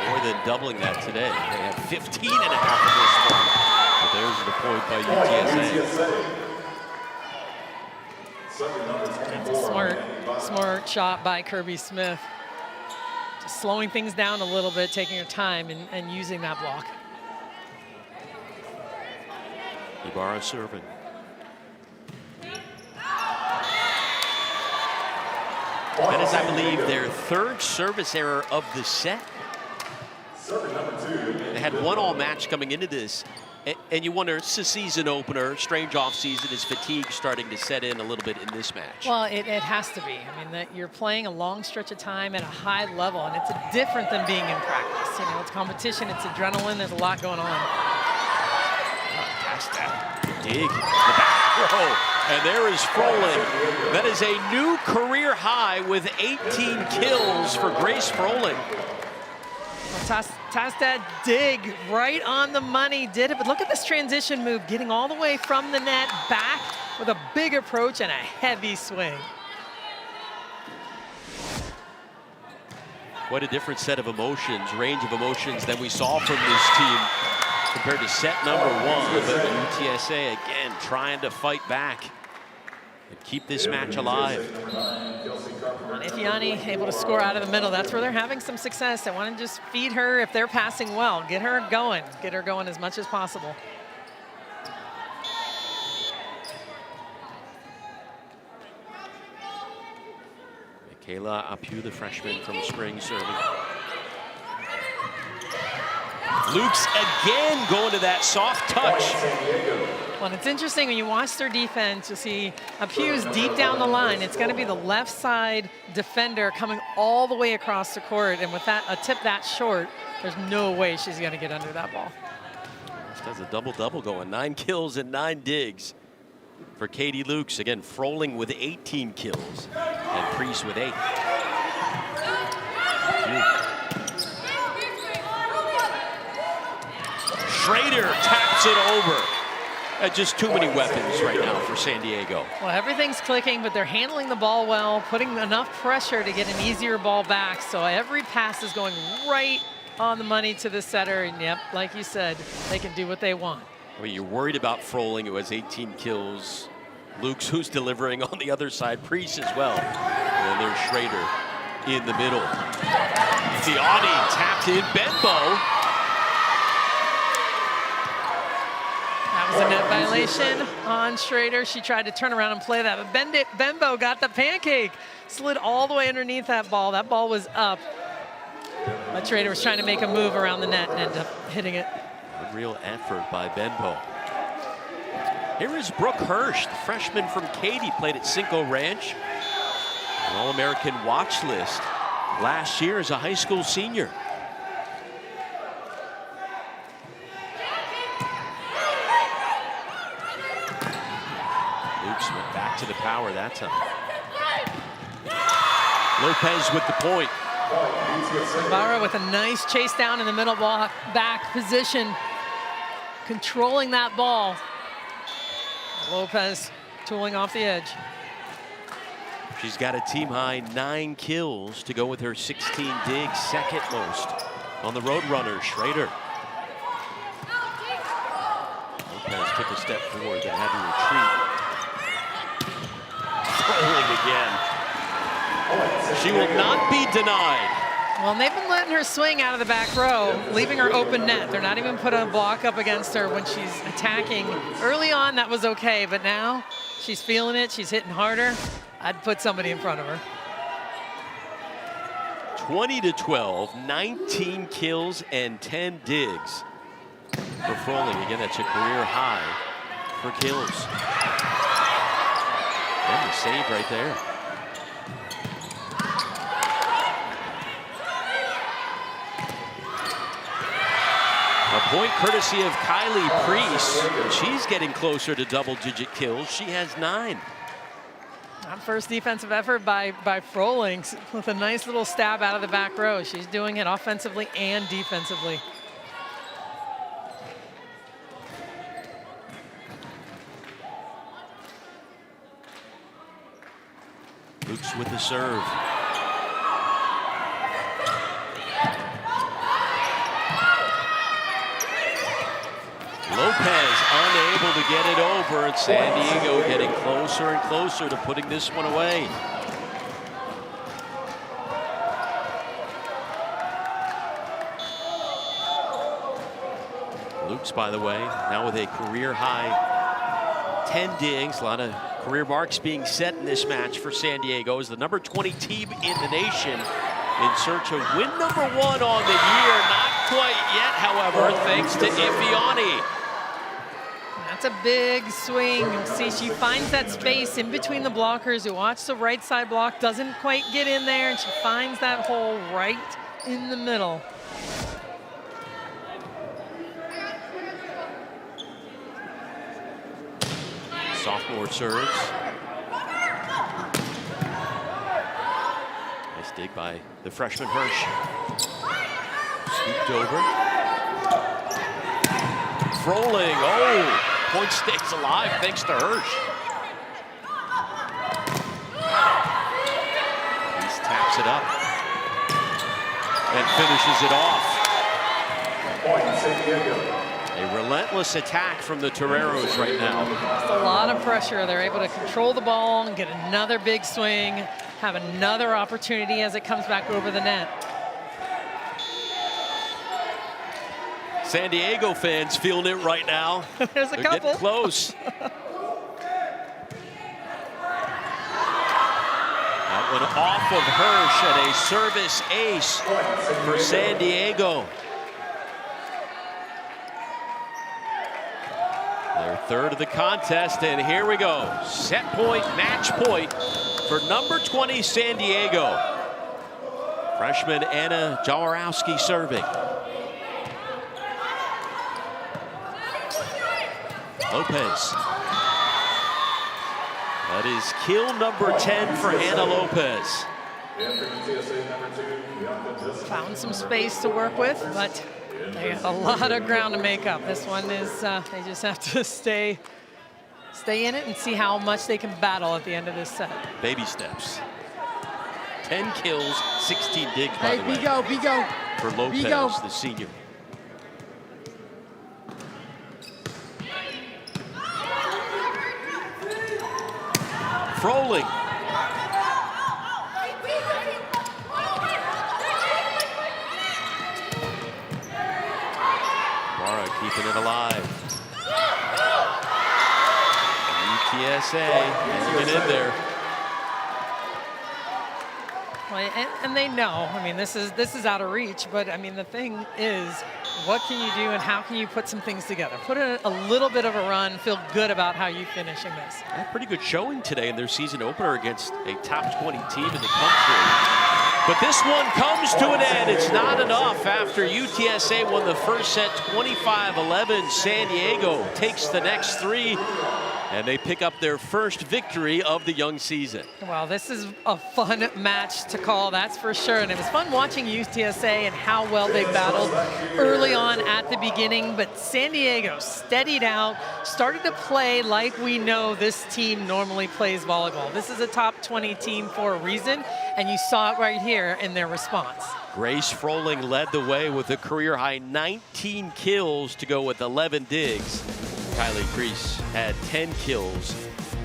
More than doubling that today. They have 15.5 in this one. But there's the point by UTSA. It's a smart shot by Kirby Smith. Just slowing things down a little bit, taking her time and using that block. Ibarra serving. That is, I believe, their 3rd service error of the set. They had one all match coming into this. And you wonder, it's a season opener, strange off season. Is fatigue starting to set in a little bit in this match? Well, it has to be. I mean, that you're playing a long stretch of time at a high level, and it's different than being in practice. You know, it's competition, it's adrenaline, there's a lot going on. Past that. Dig. The back row. And there is Froling. That is a new career high with 18 kills for Grace Froling. Tastad dig right on the money, did it, but look at this transition move, getting all the way from the net back with a big approach and a heavy swing. What a different set of emotions, range of emotions than we saw from this team compared to set number 1. But UTSA again trying to fight back and keep this match alive. Ifiani able to score out of the middle. That's where they're having some success. They want to just feed her if they're passing well. Get her going as much as possible. Kayla Apu, the freshman from spring, serving. Luke's again going to that soft touch. Well, it's interesting when you watch their defense, you'll see Apu's deep down the line. It's going to be the left side defender coming all the way across the court. And with that, a tip that short, there's no way she's going to get under that ball. She does a double-double going. 9 kills and 9 digs for Katie Lukes. Again, Froling with 18 kills and Priest with 8. Schrader taps it over. Just too many weapons right now for San Diego. Well, everything's clicking, but they're handling the ball well, putting enough pressure to get an easier ball back. So every pass is going right on the money to the setter. And yep, like you said, they can do what they want. I mean, you're worried about Froling, who has 18 kills. Luke's who's delivering on the other side. Priest as well. And there's Schrader in the middle. Fiani tapped in. Benbow. That was a net violation on Schrader. She tried to turn around and play that, but Benbow got the pancake. Slid all the way underneath that ball. That ball was up. But Schrader was trying to make a move around the net and ended up hitting it. A real effort by Benbow. Here is Brooke Hirsch, the freshman from Katy, played at Cinco Ranch. An All-American watch list last year as a high school senior. Luke's went back to the power that time. Lopez with the point. Ibarra with a nice chase down in the middle block, back position, controlling that ball. Lopez tooling off the edge. She's got a team high 9 kills to go with her 16 digs, second most on the road runner. Schrader. Lopez took a step forward, then had to retreat. Rolling again. She will not be denied. Well, they've been letting her swing out of the back row, leaving her open net. They're not even putting a block up against her when she's attacking. Early on, that was okay, but now she's feeling it. She's hitting harder. I'd put somebody in front of her. 20-12, 19 kills and 10 digs for Froling. Again, that's a career high for kills. And the save right there. A point courtesy of Kylie Priest. And she's getting closer to double-digit kills. She has 9. That first defensive effort by Froling with a nice little stab out of the back row. She's doing it offensively and defensively. Luke's with the serve. Lopez unable to get it over, and San Diego getting closer and closer to putting this one away. Luke's, by the way, now with a career high 10 digs. A lot of career marks being set in this match for San Diego as the number 20 team in the nation in search of win number 1 on the year. Not quite yet, however, thanks to Ifiani. That's a big swing. See, she finds that space in between the blockers. You watch the right side block, doesn't quite get in there, and she finds that hole right in the middle. Sophomore serves. Nice dig by the freshman Hirsch. Scooped over. Froling, oh! Point stays alive thanks to Hirsch. He taps it up and finishes it off. Point, San Diego. A relentless attack from the Toreros right now. Just a lot of pressure. They're able to control the ball and get another big swing, have another opportunity as it comes back over the net. San Diego fans feeling it right now. There's a They're couple. getting close. That one off of Hirsch and a service ace for San Diego. Their third of the contest, and here we go. Set point, match point for number 20, San Diego. Freshman Anna Jaworowski serving. Lopez. That is kill number 10 for Anna Lopez. Found some space to work with, but they have a lot of ground to make up. This one is, they just have to stay in it and see how much they can battle at the end of this set. Baby steps. 10 kills, 16 digs, by the way. Bigo. For Lopez, the senior. Froling. Mara keeping it alive. UTSA hanging in there. Well, and they know. I mean, this is out of reach. But I mean, the thing is, what can you do and how can you put some things together? Put in a little bit of a run. Feel good about how you're finishing this. A pretty good showing today in their season opener against a top 20 team in the country. But this one comes to an end. It's not enough after UTSA won the first set 25-11. San Diego takes the next three, and they pick up their first victory of the young season. Well, this is a fun match to call, that's for sure. And it was fun watching UTSA and how well they battled early on at the beginning. But San Diego steadied out, started to play like we know this team normally plays volleyball. This is a top 20 team for a reason, and you saw it right here in their response. Grace Froling led the way with a career-high 19 kills to go with 11 digs. Kylie Crease had 10 kills.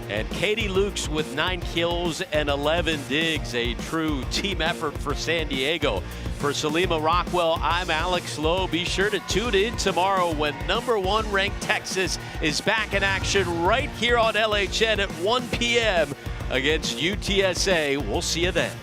And Katie Lukes with 9 kills and 11 digs. A true team effort for San Diego. For Salima Rockwell, I'm Alex Lowe. Be sure to tune in tomorrow when #1 ranked Texas is back in action right here on LHN at 1 p.m. against UTSA. We'll see you then.